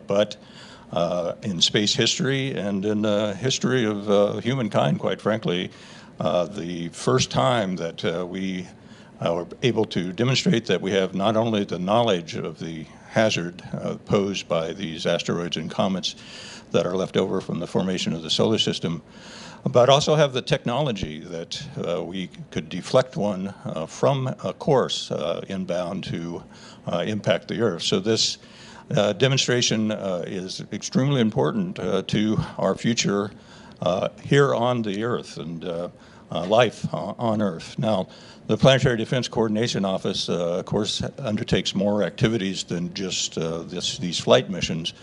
but in space history and in the history of humankind, quite frankly, the first time that we were able to demonstrate that we have not only the knowledge of the hazard posed by these asteroids and comets that are left over from the formation of the solar system, but also have the technology that we could deflect one from a course inbound to impact the Earth. So this demonstration is extremely important to our future here on the Earth and life on Earth. Now, the Planetary Defense Coordination Office, of course, undertakes more activities than just these flight missions.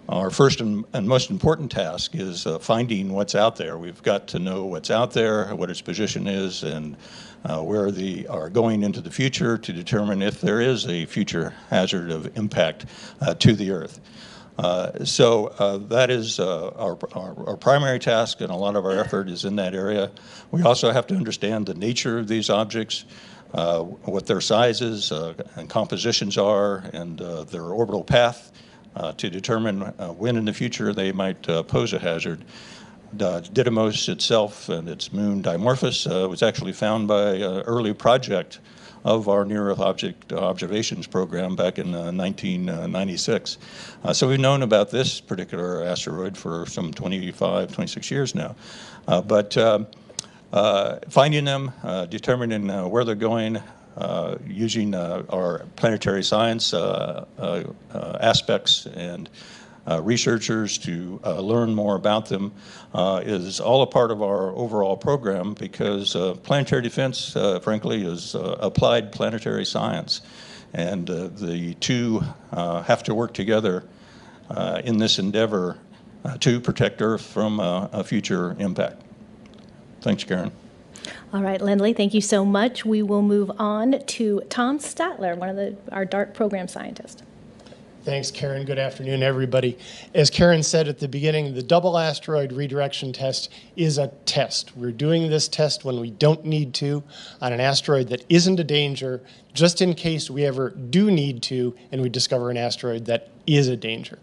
Our first and most important task is finding what's out there. We've got to know what's out there, what its position is, and where they are going into the future to determine if there is a future hazard of impact to the Earth. So that is our primary task, and a lot of our effort is in that area. We also have to understand the nature of these objects, what their sizes and compositions are, and their orbital path to determine when in the future they might pose a hazard. Didymos itself and its moon Dimorphos was actually found by an early project of our near-Earth object observations program back in 1996. So we've known about this particular asteroid for some 25, 26 years now. But finding them, determining where they're going, using our planetary science aspects and researchers to learn more about them is all a part of our overall program, because planetary defense, frankly, is applied planetary science. And the two have to work together in this endeavor to protect Earth from a future impact. Thanks, Karen. All right, Lindley, thank you so much. We will move on to Tom Statler, one of our DART program scientists. Thanks, Karen. Good afternoon, everybody. As Karen said at the beginning, the double asteroid redirection test is a test. We're doing this test when we don't need to on an asteroid that isn't a danger, just in case we ever do need to and we discover an asteroid that is a danger.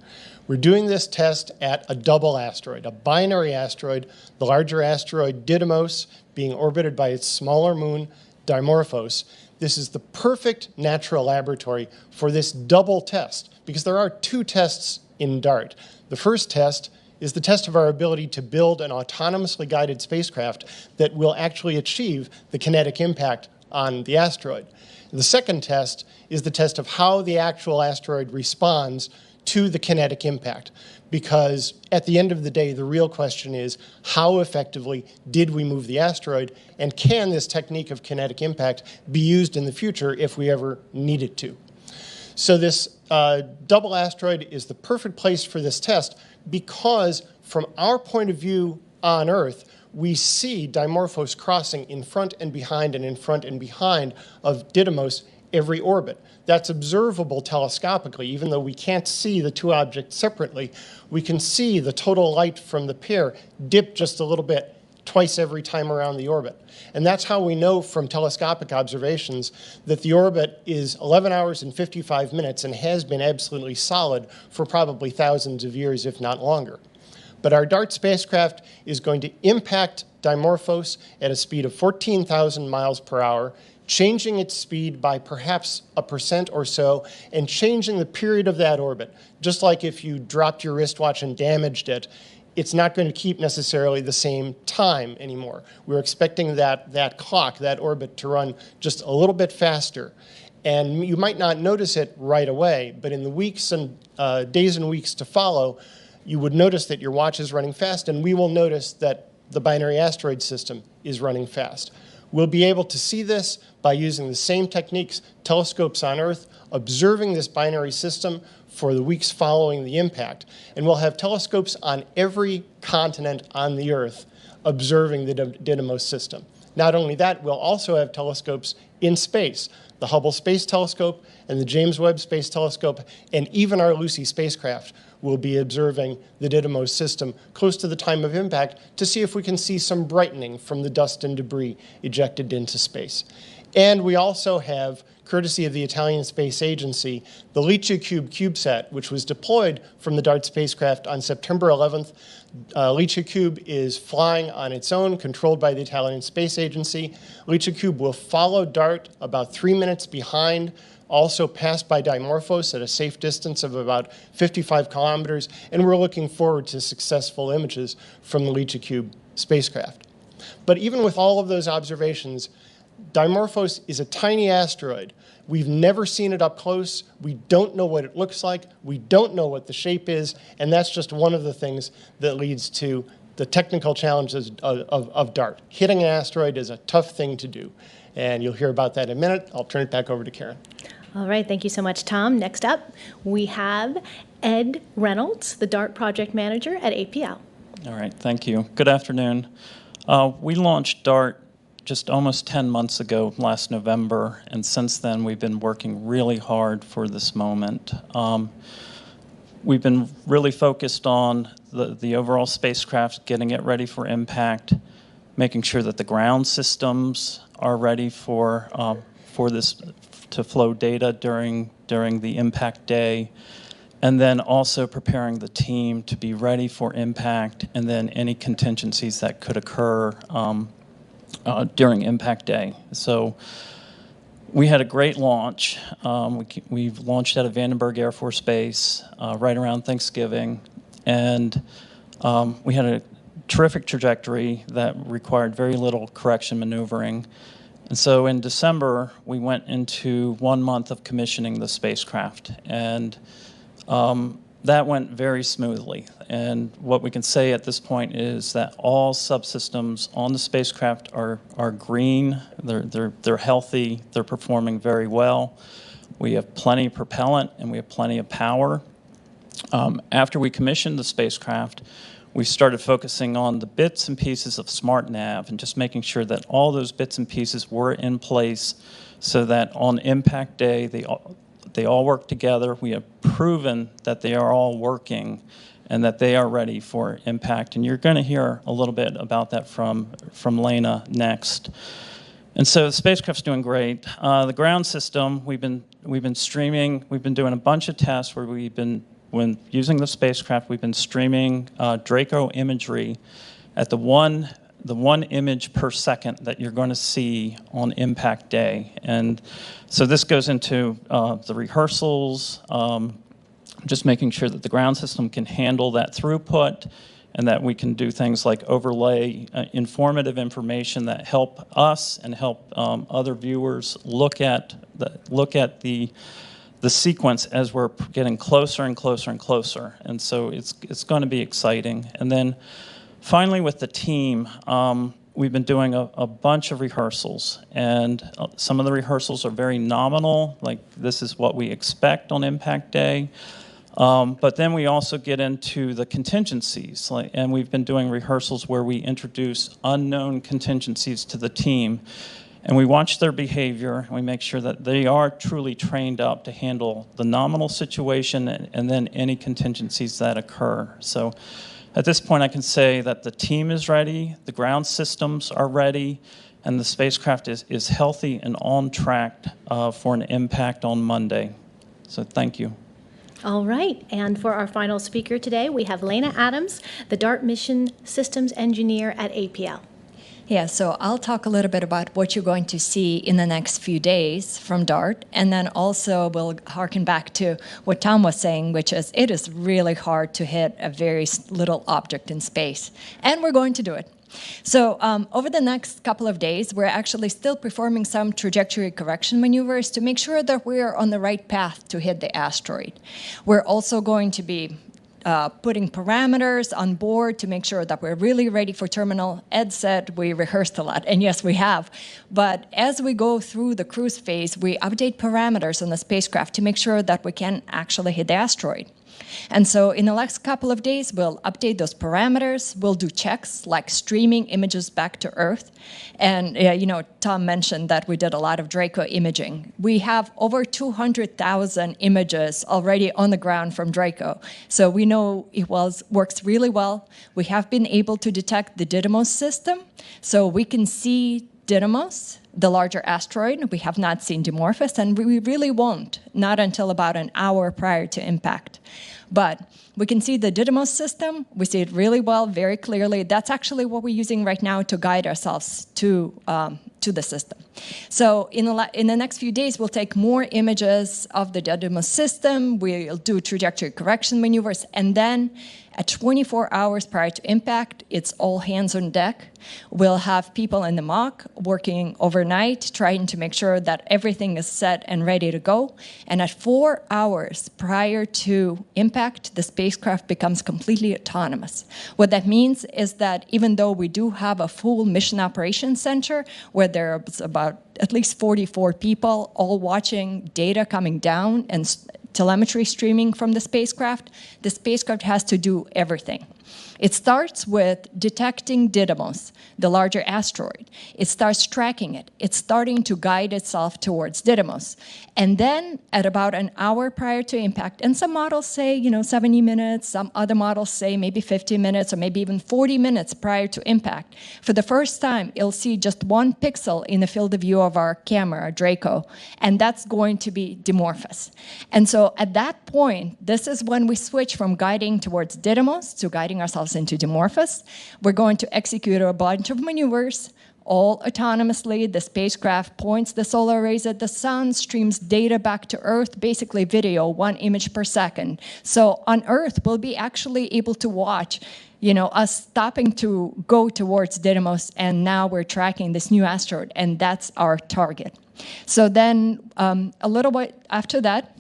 We're doing this test at a double asteroid, a binary asteroid, the larger asteroid Didymos being orbited by its smaller moon Dimorphos. This is the perfect natural laboratory for this double test, because there are two tests in DART. The first test is the test of our ability to build an autonomously guided spacecraft that will actually achieve the kinetic impact on the asteroid. The second test is the test of how the actual asteroid responds to the kinetic impact, because at the end of the day, the real question is, how effectively did we move the asteroid, and can this technique of kinetic impact be used in the future if we ever need it to? So this double asteroid is the perfect place for this test, because from our point of view on Earth, we see Dimorphos crossing in front and behind and in front and behind of Didymos every orbit. That's observable telescopically. Even though we can't see the two objects separately, we can see the total light from the pair dip just a little bit twice every time around the orbit. And that's how we know from telescopic observations that the orbit is 11 hours and 55 minutes and has been absolutely solid for probably thousands of years, if not longer. But our DART spacecraft is going to impact Dimorphos at a speed of 14,000 miles per hour, changing its speed by perhaps 1% or so, and changing the period of that orbit. Just like if you dropped your wristwatch and damaged it, it's not going to keep necessarily the same time anymore. We're expecting that clock, that orbit, to run just a little bit faster. And you might not notice it right away, but in the weeks and days and weeks to follow, you would notice that your watch is running fast, and we will notice that the binary asteroid system is running fast. We'll be able to see this by using the same techniques, telescopes on Earth, observing this binary system for the weeks following the impact. And we'll have telescopes on every continent on the Earth observing the Didymos system. Not only that, we'll also have telescopes in space, the Hubble Space Telescope and the James Webb Space Telescope, and even our Lucy spacecraft will be observing the Didymos system close to the time of impact to see if we can see some brightening from the dust and debris ejected into space. And we also have, courtesy of the Italian Space Agency, the LiCiCube CubeSat, which was deployed from the DART spacecraft on September 11th. LiCiCube is flying on its own, controlled by the Italian Space Agency. LiCiCube will follow DART about 3 minutes behind, also passed by Dimorphos at a safe distance of about 55 kilometers, and we're looking forward to successful images from the LiCiCube spacecraft. But even with all of those observations, Dimorphos is a tiny asteroid. We've never seen it up close. We don't know what it looks like. We don't know what the shape is, and that's just one of the things that leads to the technical challenges of DART. Hitting an asteroid is a tough thing to do, and you'll hear about that in a minute. I'll turn it back over to Karen. All right, thank you so much, Tom. Next up, we have Ed Reynolds, the DART project manager at APL. All right, thank you. Good afternoon. We launched DART just almost 10 months ago, last November, and since then we've been working really hard for this moment. We've been really focused on the overall spacecraft, getting it ready for impact, making sure that the ground systems are ready for this to flow data during the impact day, and then also preparing the team to be ready for impact and then any contingencies that could occur during impact day. So we had a great launch. We've launched out of Vandenberg Air Force Base right around Thanksgiving, and we had a terrific trajectory that required very little correction maneuvering. And so in December, we went into 1 month of commissioning the spacecraft, and that went very smoothly. And what we can say at this point is that all subsystems on the spacecraft are green. They're healthy. They're performing very well. We have plenty of propellant and we have plenty of power. After we commissioned the spacecraft, we started focusing on the bits and pieces of SmartNav and just making sure that all those bits and pieces were in place so that on impact day they all work together. We have proven that they are all working and that they are ready for impact. And you're going to hear a little bit about that from Lena next. And so the spacecraft's doing great. The ground system, we've been streaming. We've been doing a bunch of tests where when using the spacecraft, we've been streaming Draco imagery at the one image per second that you're going to see on impact day. And so this goes into the rehearsals, just making sure that the ground system can handle that throughput and that we can do things like overlay informative information that help us and help other viewers look at the sequence as we're getting closer and closer and closer. And so it's going to be exciting. And then finally with the team, we've been doing a bunch of rehearsals, and some of the rehearsals are very nominal, like this is what we expect on impact day. But then we also get into the contingencies, and we've been doing rehearsals where we introduce unknown contingencies to the team, and we watch their behavior, and we make sure that they are truly trained up to handle the nominal situation and then any contingencies that occur. So at this point, I can say that the team is ready, the ground systems are ready, and the spacecraft is healthy and on track for an impact on Monday. So thank you. All right, and for our final speaker today, we have Lena Adams, the DART Mission Systems Engineer at APL. Yeah, so I'll talk a little bit about what you're going to see in the next few days from DART, and then also we'll harken back to what Tom was saying, which is it is really hard to hit a very little object in space, and we're going to do it. So over the next couple of days, we're actually still performing some trajectory correction maneuvers to make sure that we're on the right path to hit the asteroid. We're also going to be putting parameters on board to make sure that we're really ready for terminal. Ed said we rehearsed a lot, and yes, we have. But as we go through the cruise phase, we update parameters on the spacecraft to make sure that we can actually hit the asteroid. And so in the next couple of days, we'll update those parameters. We'll do checks like streaming images back to Earth. And Tom mentioned that we did a lot of Draco imaging. We have over 200,000 images already on the ground from Draco. So we know it works really well. We have been able to detect the Didymos system. So we can see Didymos the larger asteroid. We have not seen Dimorphos, and we really won't, not until about an hour prior to impact. But we can see the Didymos system. We see it really well, very clearly. That's actually what we're using right now to guide ourselves to the system. So in the next few days, we'll take more images of the Didymos system. We'll do trajectory correction maneuvers, and then at 24 hours prior to impact, it's all hands on deck. We'll have people in the mock working overnight, trying to make sure that everything is set and ready to go. And at 4 hours prior to impact, the spacecraft becomes completely autonomous. What that means is that even though we do have a full mission operations center where there's about at least 44 people all watching data coming down and telemetry streaming from the spacecraft has to do everything. It starts with detecting Didymos, the larger asteroid. It starts tracking it. It's starting to guide itself towards Didymos. And then at about an hour prior to impact, and some models say, 70 minutes, some other models say maybe 50 minutes or maybe even 40 minutes prior to impact, for the first time, it'll see just one pixel in the field of view of our camera, Draco, and that's going to be Dimorphos. And so at that point, this is when we switch from guiding towards Didymos to guiding ourselves into Dimorphos. We're going to execute a bunch of maneuvers, all autonomously. The spacecraft points the solar arrays at the sun, streams data back to Earth, basically video, 1 image per second. So on Earth, we'll be actually able to watch us stopping to go towards Didymos, and now we're tracking this new asteroid, and that's our target. So then a little bit after that,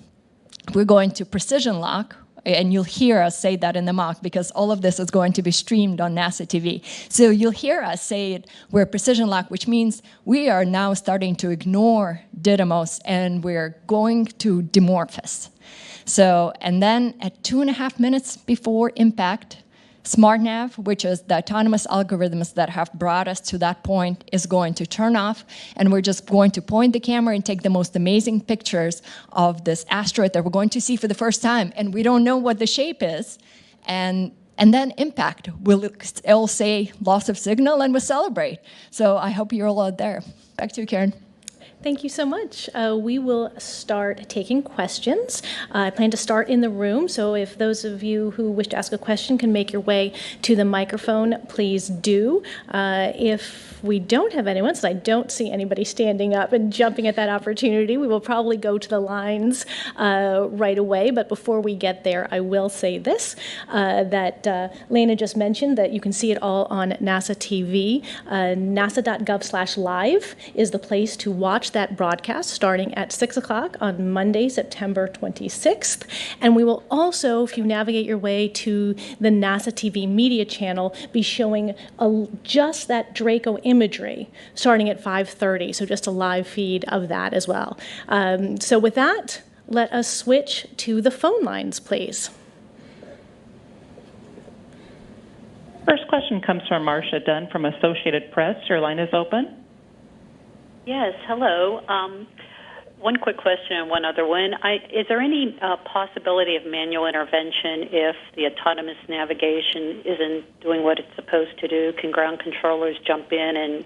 we're going to precision lock, and you'll hear us say that in the mock because all of this is going to be streamed on NASA TV. So you'll hear us say it, we're precision lock, which means we are now starting to ignore Didymos and we're going to Dimorphos. So, and then at 2.5 minutes before impact, SmartNav, which is the autonomous algorithms that have brought us to that point, is going to turn off, and we're just going to point the camera and take the most amazing pictures of this asteroid that we're going to see for the first time, and we don't know what the shape is. And then impact. It'll say loss of signal, and we'll celebrate. So I hope you're all out there. Back to you, Karen. Thank you so much. We will start taking questions. I plan to start in the room, so if those of you who wish to ask a question can make your way to the microphone, please do. If we don't have anyone, so I don't see anybody standing up and jumping at that opportunity, we will probably go to the lines right away. But before we get there, I will say this, that Lena just mentioned that you can see it all on NASA TV. NASA.gov/live is the place to watch that broadcast starting at 6 o'clock on Monday, September 26th. And we will also, if you navigate your way to the NASA TV media channel, be showing just that Draco imagery starting at 5:30. So just a live feed of that as well. So with that, let us switch to the phone lines, please. First question comes from Marcia Dunn from Associated Press. Your line is open. Yes, hello. One quick question and one other one. Is there any possibility of manual intervention if the autonomous navigation isn't doing what it's supposed to do? Can ground controllers jump in and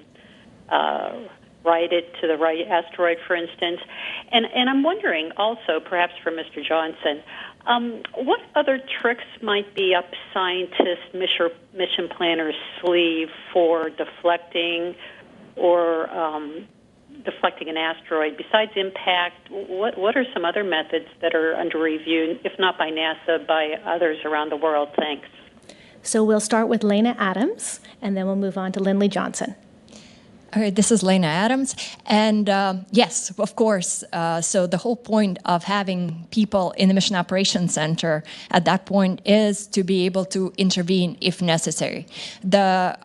right it to the right asteroid, for instance? And I'm wondering also, perhaps for Mr. Johnson, what other tricks might be up scientists' mission planners' sleeve for deflecting or deflecting an asteroid? Besides impact, what are some other methods that are under review, if not by NASA, by others around the world? Thanks. So we'll start with Lena Adams, and then we'll move on to Lindley Johnson. All right, this is Lena Adams. And yes, of course, so the whole point of having people in the Mission Operations Center at that point is to be able to intervene if necessary. The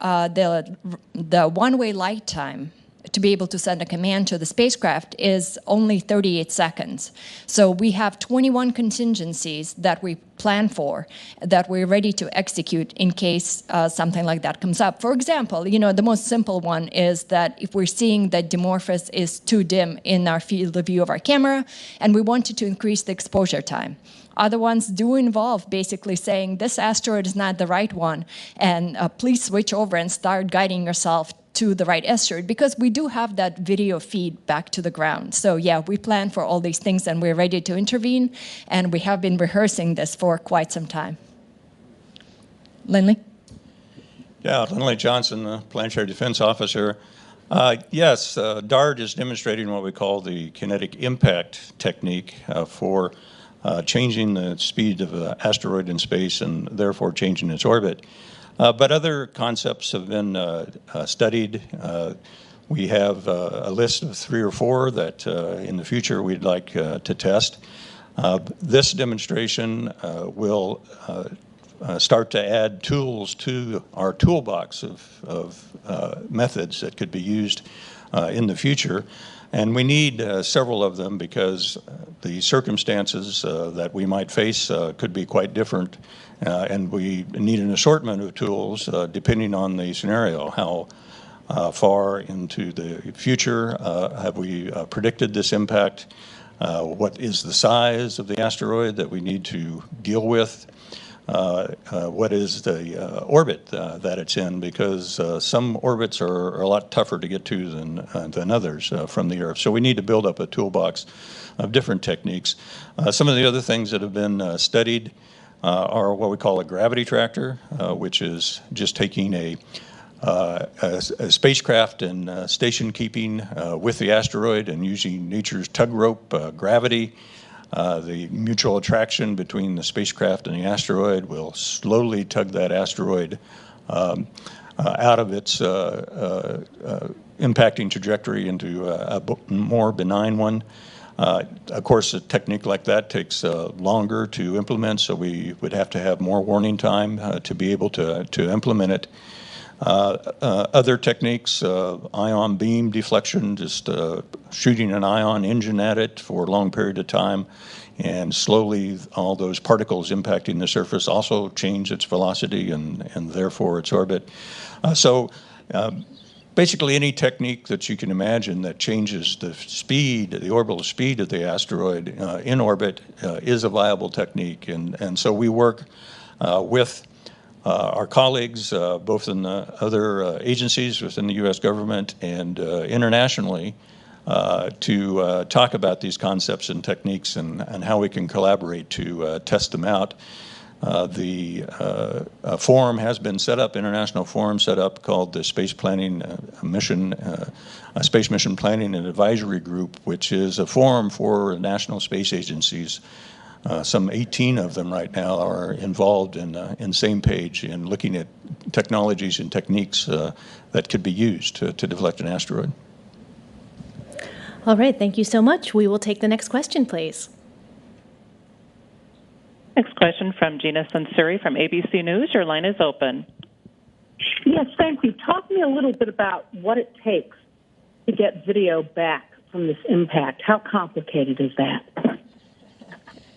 one-way light time to be able to send a command to the spacecraft is only 38 seconds. So we have 21 contingencies that we plan for, that we're ready to execute in case something like that comes up. For example, the most simple one is that if we're seeing that Dimorphos is too dim in our field of view of our camera, and we wanted to increase the exposure time. Other ones do involve basically saying this asteroid is not the right one, and please switch over and start guiding yourself to the right asteroid, because we do have that video feed back to the ground. So yeah, we plan for all these things and we're ready to intervene, and we have been rehearsing this for quite some time. Lindley? Yeah, Lindley Johnson, the Planetary Defense Officer. Yes, DART is demonstrating what we call the kinetic impact technique for changing the speed of an asteroid in space and therefore changing its orbit. But other concepts have been studied. We have a list of 3 or 4 that in the future we'd like to test. This demonstration will start to add tools to our toolbox of methods that could be used in the future. And we need several of them because the circumstances that we might face could be quite different. And we need an assortment of tools depending on the scenario. How far into the future have we predicted this impact? What is the size of the asteroid that we need to deal with? What is the orbit that it's in? Because some orbits are a lot tougher to get to than others from the Earth. So we need to build up a toolbox of different techniques. Some of the other things that have been studied are what we call a gravity tractor, which is just taking a spacecraft and station keeping with the asteroid and using nature's tug rope, gravity. The mutual attraction between the spacecraft and the asteroid will slowly tug that asteroid out of its impacting trajectory into a more benign one. Of course, a technique like that takes longer to implement, so we would have to have more warning time to be able to implement it. Other techniques, ion beam deflection, just shooting an ion engine at it for a long period of time, and slowly all those particles impacting the surface also change its velocity and therefore its orbit. Basically any technique that you can imagine that changes the speed, the orbital speed of the asteroid in orbit is a viable technique. And so we work with our colleagues, both in the other agencies within the U.S. government and internationally, to talk about these concepts and techniques and how we can collaborate to test them out. The forum has been set up, international forum set up, called the Space Planning Mission, Space Mission Planning and Advisory Group, which is a forum for national space agencies. Some 18 of them right now are involved in same page in looking at technologies and techniques that could be used to deflect an asteroid. All right, thank you so much. We will take the next question, please. Next question from Gina Sansuri from ABC News. Your line is open. Yes, thank you. Talk to me a little bit about what it takes to get video back from this impact. How complicated is that?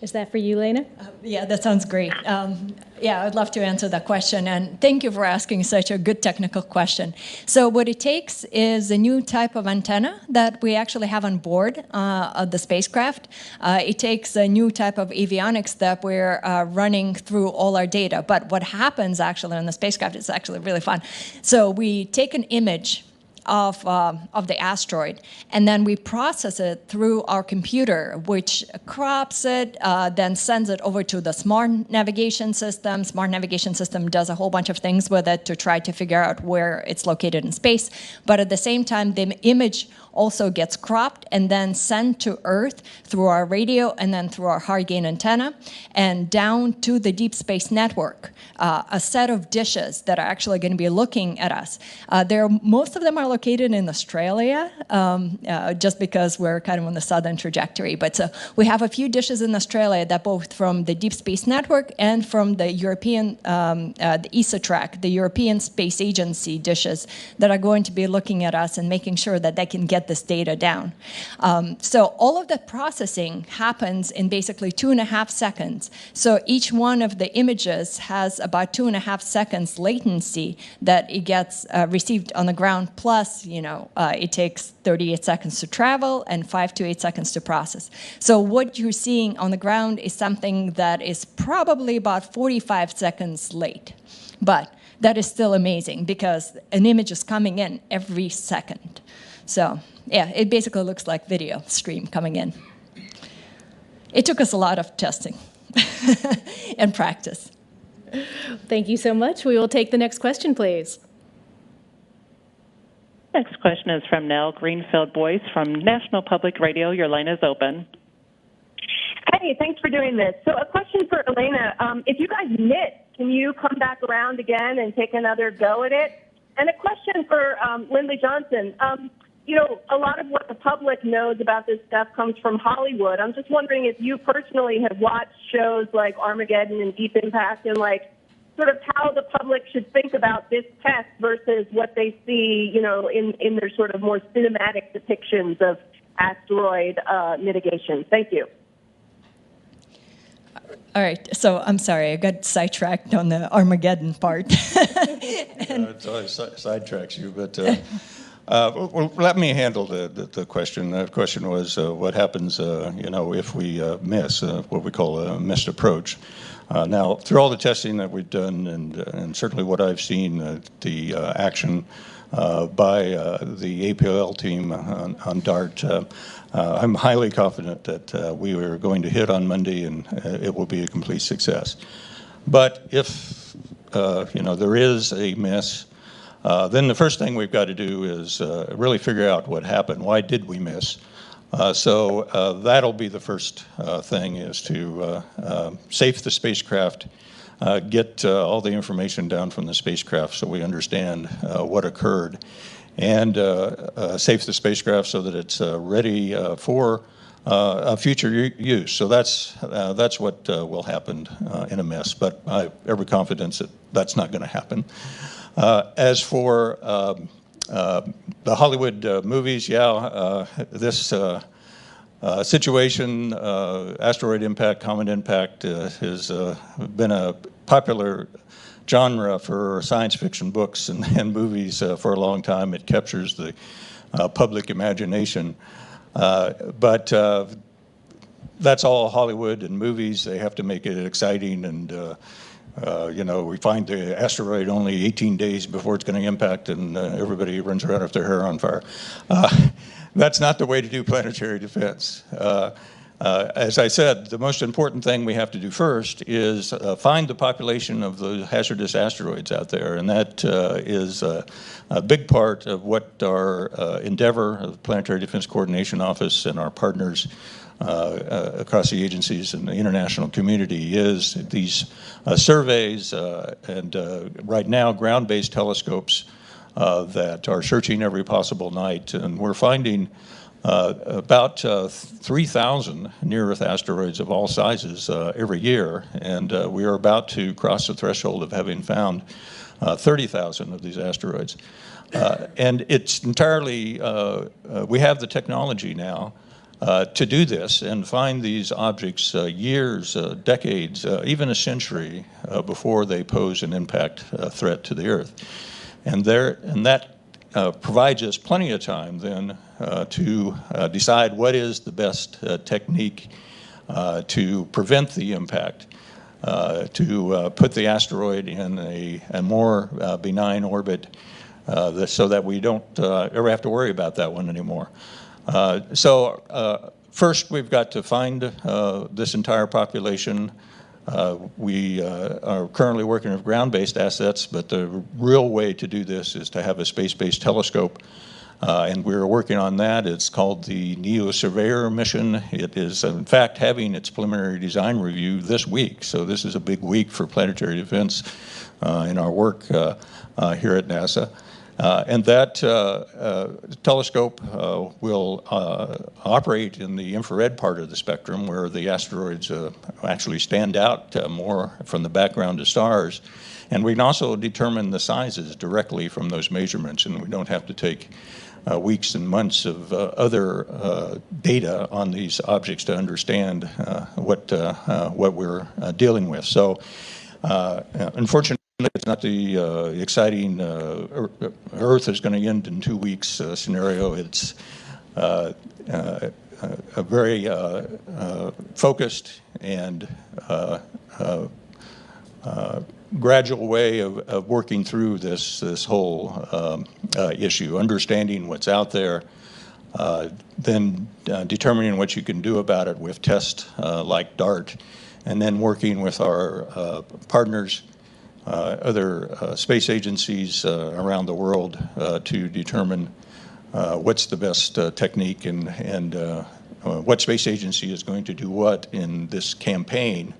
Is that for you, Lena? Yeah, that sounds great. Yeah, I'd love to answer that question, and thank you for asking such a good technical question. So what it takes is a new type of antenna that we actually have on board of the spacecraft. It takes a new type of avionics that we're running through all our data. But what happens actually on the spacecraft is actually really fun. So we take an image of the asteroid, and then we process it through our computer, which crops it, then sends it over to the smart navigation system. Smart navigation system does a whole bunch of things with it to try to figure out where it's located in space. But at the same time, the image also gets cropped and then sent to Earth through our radio and then through our hard gain antenna and down to the Deep Space Network, a set of dishes that are actually going to be looking at us. Most of them are located in Australia, just because we're kind of on the southern trajectory. But we have a few dishes in Australia that both from the Deep Space Network and from the European, the ESA-TRAC, the European Space Agency dishes that are going to be looking at us and making sure that they can get this data down. So all of the processing happens in basically 2.5 seconds. So each one of the images has about 2.5 seconds latency that it gets received on the ground, plus, it takes 38 seconds to travel and 5 to 8 seconds to process. So what you're seeing on the ground is something that is probably about 45 seconds late. But that is still amazing because an image is coming in every second. So yeah, it basically looks like video stream coming in. It took us a lot of testing and practice. Thank you so much. We will take the next question, please. Next question is from Nell Greenfield-Boyce from National Public Radio. Your line is open. Hey, thanks for doing this. So a question for Elena. If you guys knit, can you come back around again and take another go at it? And a question for Lindley Johnson. You know, a lot of what the public knows about this stuff comes from Hollywood. I'm just wondering if you personally have watched shows like Armageddon and Deep Impact and, like, sort of how the public should think about this test versus what they see, you know, in their sort of more cinematic depictions of asteroid mitigation. Thank you. All right, so I'm sorry, I got sidetracked on the Armageddon part. It always sidetracks you, but well, let me handle the question. The question was, what happens, you know, if we miss what we call a missed approach? Now, through all the testing that we've done, and certainly what I've seen, the action by the APOL team on DART, I'm highly confident that we are going to hit on Monday, and it will be a complete success. But if you know, there is a miss, then the first thing we've got to do is really figure out what happened. Why did we miss? So that'll be the first thing, is to safe the spacecraft, get all the information down from the spacecraft so we understand what occurred, and safe the spacecraft so that it's ready for a future use. So that's what will happen in a miss, but I have every confidence that that's not going to happen. As for the Hollywood movies, yeah, this situation, asteroid impact, comet impact, has been a popular genre for science fiction books and movies for a long time. It captures the public imagination. But that's all Hollywood and movies. They have to make it exciting, and you know, we find the asteroid only 18 days before it's going to impact, and everybody runs around with their hair on fire. That's not the way to do planetary defense. As I said, the most important thing we have to do first is find the population of the hazardous asteroids out there, and that is a big part of what our endeavor of the Planetary Defense Coordination Office and our partners across the agencies and the international community is. These surveys and right now ground-based telescopes that are searching every possible night, and we're finding about 3,000 near-Earth asteroids of all sizes every year, and we are about to cross the threshold of having found 30,000 of these asteroids. And it's entirely, we have the technology now to do this and find these objects years, decades, even a century before they pose an impact threat to the Earth. And that provides us plenty of time then to decide what is the best technique to prevent the impact, to put the asteroid in a more benign orbit so that we don't ever have to worry about that one anymore. So first we've got to find this entire population. We are currently working with ground-based assets, but the real way to do this is to have a space-based telescope, and we're working on that. It's called the NEO-Surveyor mission. It is, in fact, having its preliminary design review this week, so this is a big week for planetary defense in our work here at NASA. And that telescope will operate in the infrared part of the spectrum, where the asteroids actually stand out more from the background of stars. And we can also determine the sizes directly from those measurements, and we don't have to take weeks and months of other data on these objects to understand what we're dealing with. So unfortunately, it's not the exciting Earth is going to end in 2 weeks scenario. It's a very focused and gradual way of working through this whole issue, understanding what's out there, then determining what you can do about it with tests like DART, and then working with our partners, other space agencies around the world to determine what's the best technique and what space agency is going to do what in this campaign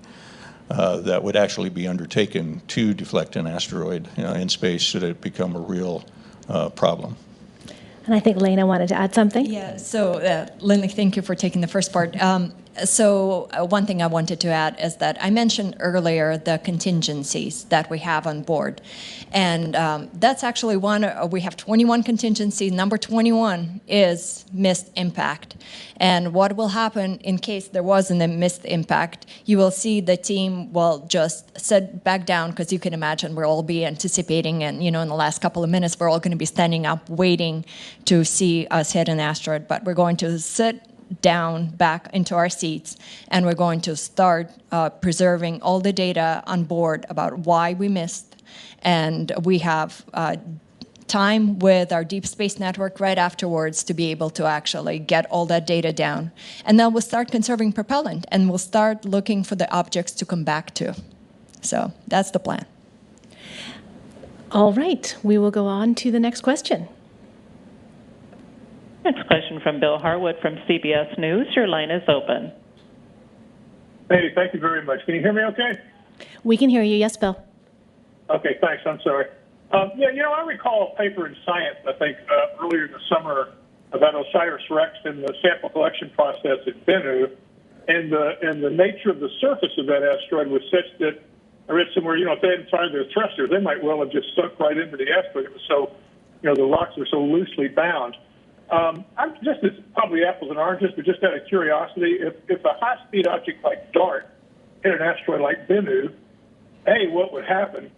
that would actually be undertaken to deflect an asteroid in space should it become a real problem. And I think Lena wanted to add something. Yeah, so Lindley, thank you for taking the first part. One thing I wanted to add is that I mentioned earlier the contingencies that we have on board. And that's actually one, we have 21 contingencies. Number 21 is missed impact. And what will happen in case there wasn't a missed impact, you will see the team will just sit back down, because you can imagine we'll all be anticipating, and in the last couple of minutes, we're all going to be standing up waiting to see us hit an asteroid. But we're going to sit down back into our seats, and we're going to start preserving all the data on board about why we missed. And we have time with our Deep Space Network right afterwards to be able to actually get all that data down. And then we'll start conserving propellant, and we'll start looking for the objects to come back to. So that's the plan. All right, we will go on to the next question. Next question from Bill Harwood from CBS News. Your line is open. Hey, thank you very much. Can you hear me okay? We can hear you. Yes, Bill. Okay, thanks. I'm sorry. I recall a paper in Science, I think, earlier in the summer about OSIRIS-REx and the sample collection process at Bennu, and the nature of the surface of that asteroid was such that I read somewhere, if they hadn't fired their thrusters, they might well have just sunk right into the asteroid. It was so, the rocks were so loosely bound. I'm just, it's probably apples and oranges, but just out of curiosity, if a high-speed object like DART hit an asteroid like Bennu, A, what would happen?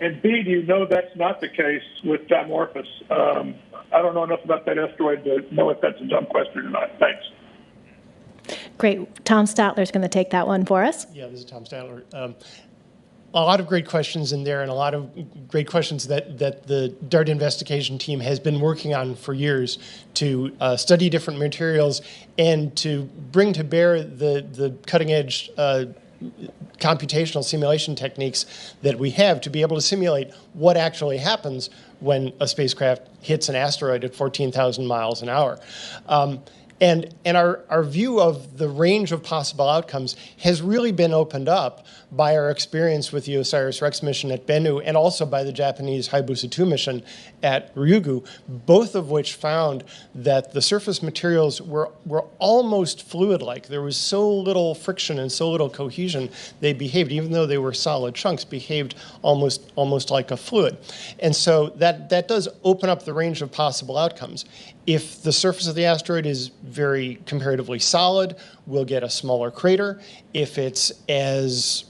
And B, do you know that's not the case with Dimorphos? I don't know enough about that asteroid to know if that's a dumb question or not. Thanks. Great. Tom Statler's going to take that one for us. Yeah, this is Tom Statler. A lot of great questions in there, and a lot of great questions that the DART investigation team has been working on for years to study different materials and to bring to bear the cutting-edge computational simulation techniques that we have to be able to simulate what actually happens when a spacecraft hits an asteroid at 14,000 miles an hour. And our view of the range of possible outcomes has really been opened up by our experience with the OSIRIS-REx mission at Bennu and also by the Japanese Hayabusa 2 mission at Ryugu, both of which found that the surface materials were almost fluid-like. There was so little friction and so little cohesion, they behaved, even though they were solid chunks, behaved almost like a fluid. And so that does open up the range of possible outcomes. If the surface of the asteroid is very comparatively solid, we'll get a smaller crater. If it's as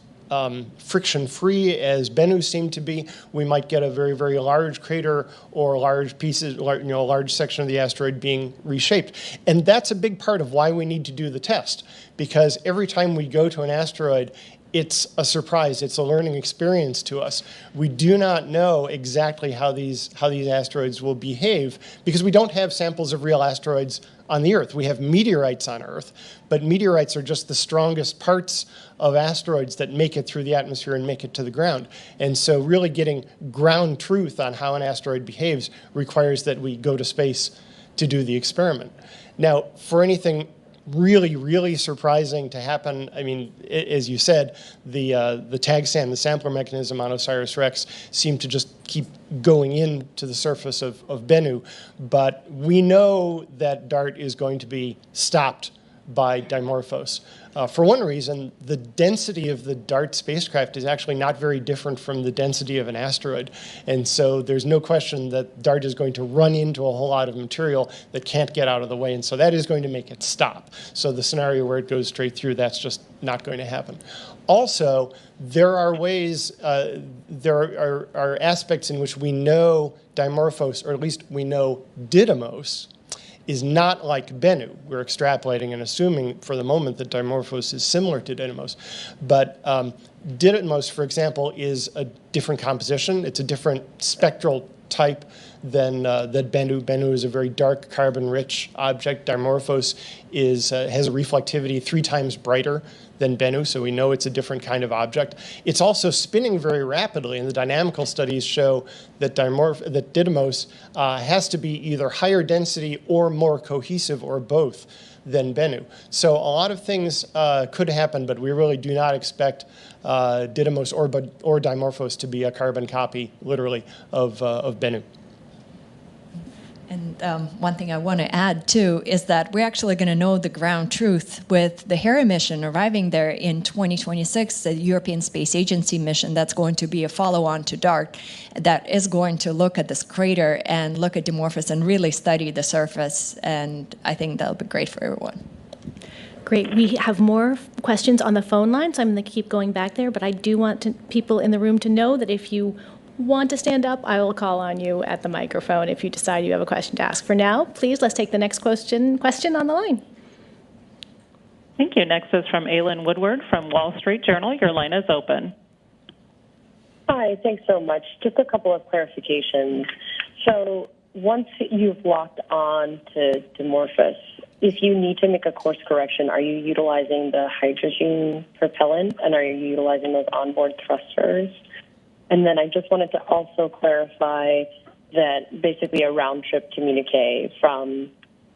friction-free as Bennu seemed to be, we might get a very, very large crater or large pieces, a large section of the asteroid being reshaped. And that's a big part of why we need to do the test, because every time we go to an asteroid, it's a surprise. It's a learning experience to us. We do not know exactly how these asteroids will behave because we don't have samples of real asteroids on the Earth. We have meteorites on Earth, but meteorites are just the strongest parts of asteroids that make it through the atmosphere and make it to the ground. And so really getting ground truth on how an asteroid behaves requires that we go to space to do the experiment. Now, for anything really, really surprising to happen, I mean, as you said, the tag SAM, the sampler mechanism on OSIRIS-REx, seemed to just keep going into the surface of Bennu. But we know that DART is going to be stopped by Dimorphos. For one reason, the density of the DART spacecraft is actually not very different from the density of an asteroid. And so there's no question that DART is going to run into a whole lot of material that can't get out of the way. And so that is going to make it stop. So the scenario where it goes straight through, that's just not going to happen. Also, there are ways, there are aspects in which we know Dimorphos, or at least we know Didymos, is not like Bennu. We're extrapolating and assuming for the moment that Dimorphos is similar to Didymos. But Didymos, for example, is a different composition. It's a different spectral type than Bennu. Bennu is a very dark, carbon-rich object. Dimorphos has a reflectivity 3 times brighter than Bennu, so we know it's a different kind of object. It's also spinning very rapidly, and the dynamical studies show that Didymos has to be either higher density or more cohesive, or both, than Bennu. So a lot of things could happen, but we really do not expect Didymos or Dimorphos to be a carbon copy, literally, of Bennu. And one thing I want to add, too, is that we're actually going to know the ground truth with the Hera mission arriving there in 2026, the European Space Agency mission that's going to be a follow-on to DART that is going to look at this crater and look at Dimorphos and really study the surface. And I think that'll be great for everyone. Great. We have more questions on the phone line, so I'm going to keep going back there. But I do want people in the room to know that if you want to stand up, I will call on you at the microphone if you decide you have a question to ask. For now, please, let's take the next question on the line. Thank you. Next is from Aylin Woodward from Wall Street Journal. Your line is open. Hi, thanks so much. Just a couple of clarifications. So once you've locked on to Dimorphos, if you need to make a course correction, are you utilizing the hydrogen propellant, and are you utilizing those onboard thrusters? And then I just wanted to also clarify that basically a round-trip communique from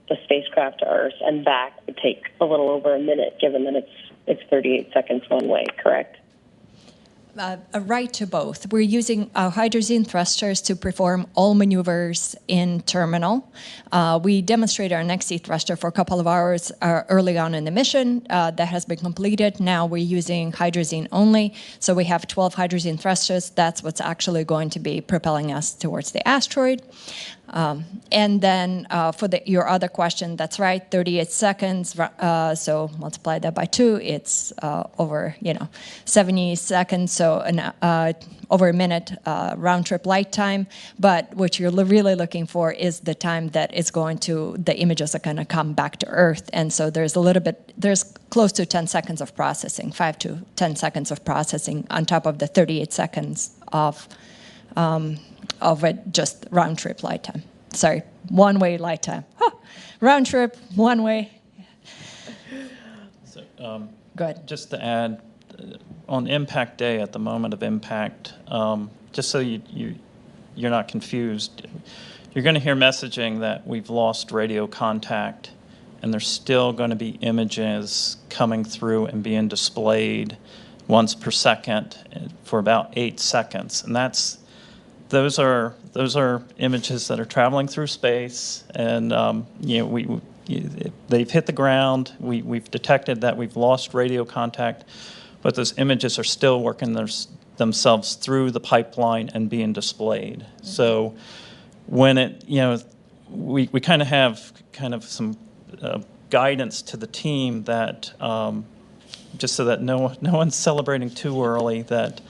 the spacecraft to Earth and back would take a little over a minute, given that it's 38 seconds one way, correct? A right to both. We're using hydrogen thrusters to perform all maneuvers in terminal. We demonstrated our next-seat thruster for a couple of hours early on in the mission. That has been completed. Now we're using hydrogen only. So we have 12 hydrogen thrusters. That's what's actually going to be propelling us towards the asteroid. And then for your other question, that's right, 38 seconds. So multiply that by 2, it's over 70 seconds. So over a minute round-trip light time. But what you're really looking for is the time that the images are going to come back to Earth. And so there's close to 10 seconds of processing, 5 to 10 seconds of processing on top of the 38 seconds of just round-trip light time. Sorry, one-way light time. Round-trip, one-way. So, Go ahead. Just to add, on impact day, at the moment of impact, just so you're not confused, you're going to hear messaging that we've lost radio contact, and there's still going to be images coming through and being displayed once per second for about 8 seconds, and those are images that are traveling through space, and they've hit the ground. We've detected that we've lost radio contact, but those images are still working themselves through the pipeline and being displayed. So when we kind of have some guidance to the team that just so that no one's celebrating too early, that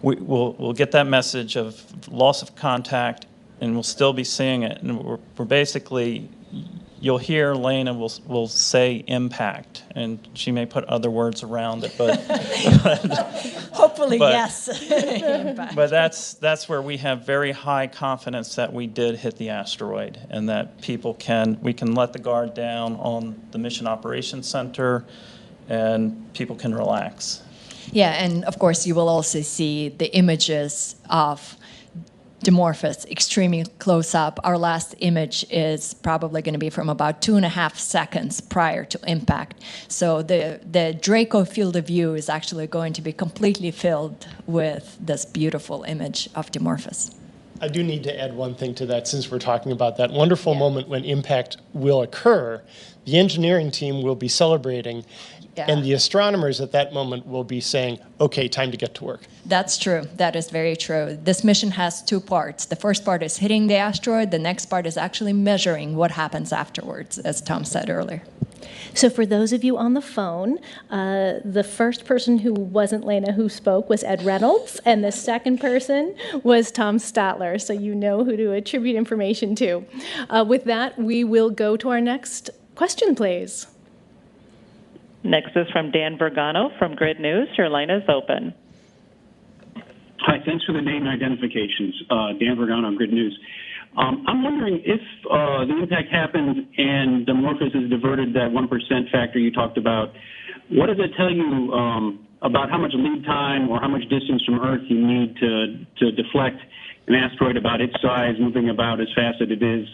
we'll get that message of loss of contact, and we'll still be seeing it. And we're basically, you'll hear Lena will say impact, and she may put other words around it, but hopefully yes. But that's where we have very high confidence that we did hit the asteroid, and that we can let the guard down on the Mission Operations Center, and people can relax. Yeah, and of course you will also see the images of Dimorphos extremely close up. Our last image is probably going to be from about 2.5 seconds prior to impact. So the Draco field of view is actually going to be completely filled with this beautiful image of Dimorphos. I do need to add one thing to that, since we're talking about that wonderful moment when impact will occur. The engineering team will be celebrating, and the astronomers at that moment will be saying, okay, time to get to work. That's true. That is very true. This mission has 2 parts. The first part is hitting the asteroid. The next part is actually measuring what happens afterwards, as Tom said earlier. So for those of you on the phone, the first person who wasn't Lena who spoke was Ed Reynolds, and the second person was Tom Statler, so you know who to attribute information to. With that, we will go to our next question, please. Next is from Dan Vergano from Grid News. Your line is open. Hi, thanks for the name identifications. Dan Vergano, Grid News. I'm wondering if the impact happened and Dimorphos is diverted that 1% factor you talked about, what does it tell you about how much lead time or how much distance from Earth you need to deflect an asteroid about its size, moving about as fast as it is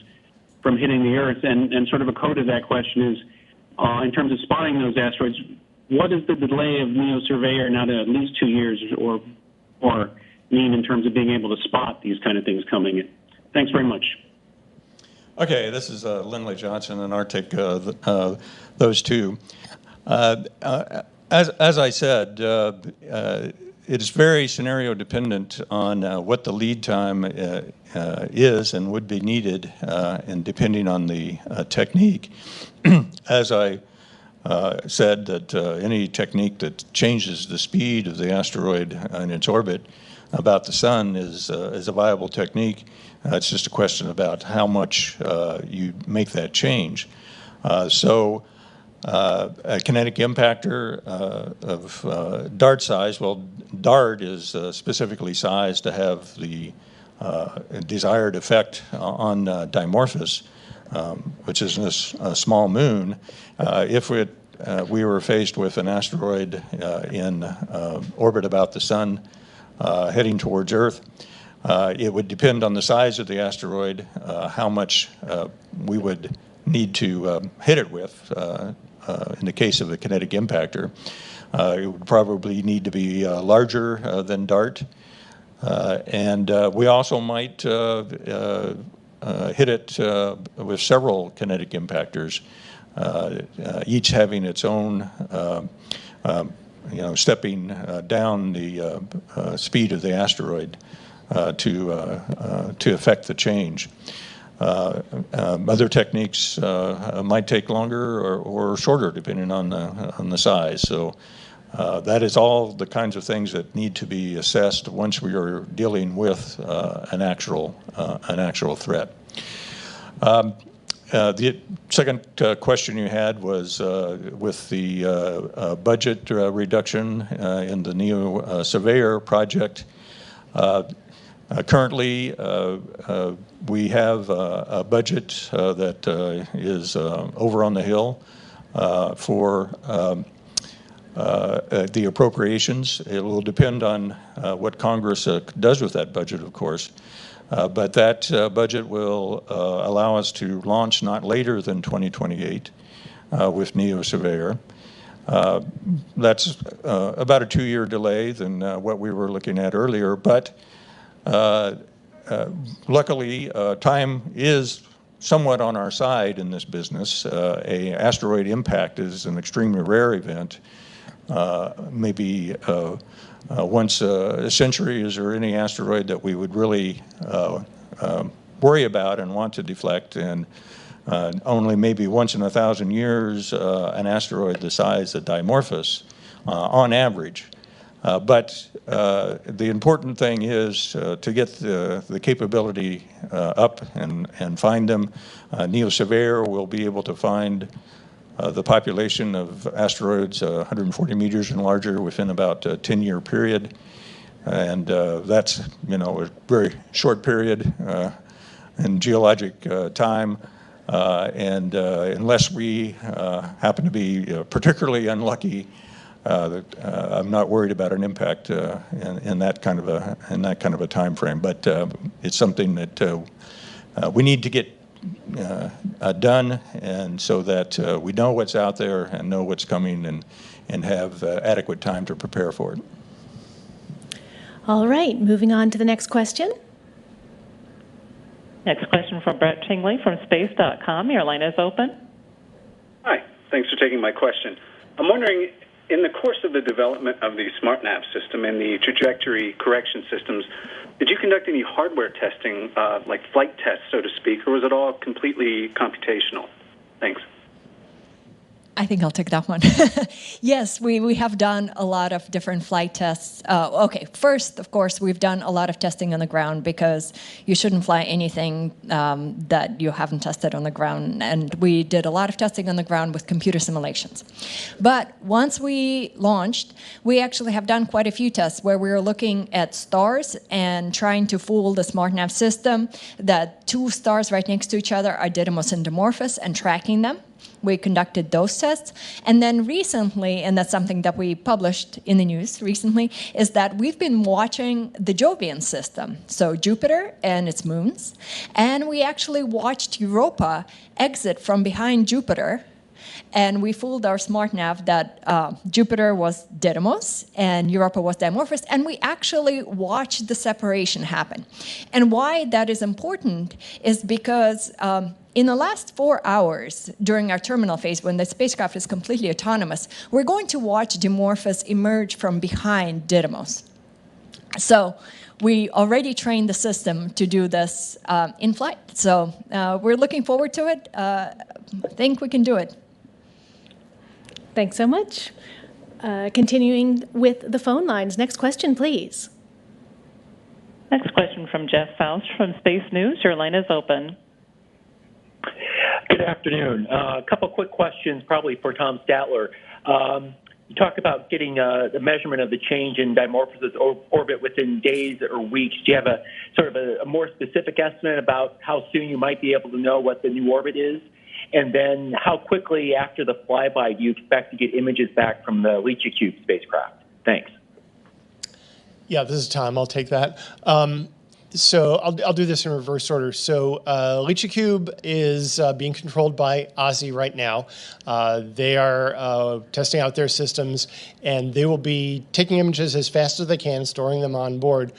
from hitting the Earth? And sort of a code of that question is, in terms of spotting those asteroids, what is the delay of NEO Surveyor now to at least 2 years or mean in terms of being able to spot these kind of things coming in? Thanks very much. Okay, this is Lindley Johnson, and I'll take those two. As I said, it's very scenario dependent on what the lead time is and would be needed, and depending on the technique. As I said, that any technique that changes the speed of the asteroid in its orbit about the sun is a viable technique. It's just a question about how much you make that change. So a kinetic impactor of DART size, well, DART is specifically sized to have the desired effect on Dimorphos, which is a small moon. If we were faced with an asteroid in orbit about the sun heading towards Earth, it would depend on the size of the asteroid, how much we would need to hit it with. In the case of a kinetic impactor, it would probably need to be larger than DART. And we also might hit it with several kinetic impactors, each having its own stepping down the speed of the asteroid to affect the change. Other techniques might take longer or shorter, depending on the size. So that is all the kinds of things that need to be assessed once we are dealing with an actual threat. The second question you had was with the budget reduction in the NEO Surveyor project. Currently, we have a budget that is over on the Hill for the appropriations. It will depend on what Congress does with that budget, of course. But that budget will allow us to launch not later than 2028 with NEO Surveyor. That's about a 2-year delay than what we were looking at earlier, but luckily time is somewhat on our side in this business. A asteroid impact is an extremely rare event. Maybe once a century is there any asteroid that we would really worry about and want to deflect, and only maybe once in 1,000 years an asteroid the size of Dimorphos on average. But the important thing is to get the capability up and find them. NEO Surveyor will be able to find the population of asteroids 140 meters and larger within about a 10-year period. And that's, a very short period in geologic time. And unless we happen to be particularly unlucky, I'm not worried about an impact in that kind of a time frame. But it's something that we need to get done, and so that we know what's out there and know what's coming and have adequate time to prepare for it. All right, moving on to the next question. Next question from Brett Tingley from Space.com. Your line is open. Hi, thanks for taking my question. I'm wondering, in the course of the development of the SmartNav system and the trajectory correction systems, did you conduct any hardware testing, like flight tests, so to speak, or was it all completely computational? Thanks. I think I'll take that one. Yes, we have done a lot of different flight tests. Okay, first, of course, we've done a lot of testing on the ground because you shouldn't fly anything that you haven't tested on the ground. And we did a lot of testing on the ground with computer simulations. But once we launched, we actually have done quite a few tests where we were looking at stars and trying to fool the SmartNav system that two stars right next to each other are Didymos and Dimorphos and tracking them. We conducted those tests. And then recently, and that's something that we published in the news recently, is that we've been watching the Jovian system, so Jupiter and its moons. And we actually watched Europa exit from behind Jupiter. And we fooled our SmartNav that Jupiter was Didymos and Europa was Dimorphos, and we actually watched the separation happen. And why that is important is because in the last 4 hours during our terminal phase, when the spacecraft is completely autonomous, we're going to watch Dimorphos emerge from behind Didymos. So we already trained the system to do this in flight. So we're looking forward to it. I think we can do it. Thanks so much. Continuing with the phone lines. Next question, please. Next question from Jeff Faust from Space News. Your line is open. Good afternoon. A couple quick questions, probably for Tom Statler. You talked about getting the measurement of the change in Dimorphos' orbit within days or weeks. Do you have a sort of a more specific estimate about how soon you might be able to know what the new orbit is? And then how quickly after the flyby do you expect to get images back from the LiCiCube spacecraft? Thanks. Yeah, this is Tom. I'll take that. So I'll do this in reverse order. So LiCiCube is being controlled by OSI right now. They are testing out their systems, and they will be taking images as fast as they can, storing them on board.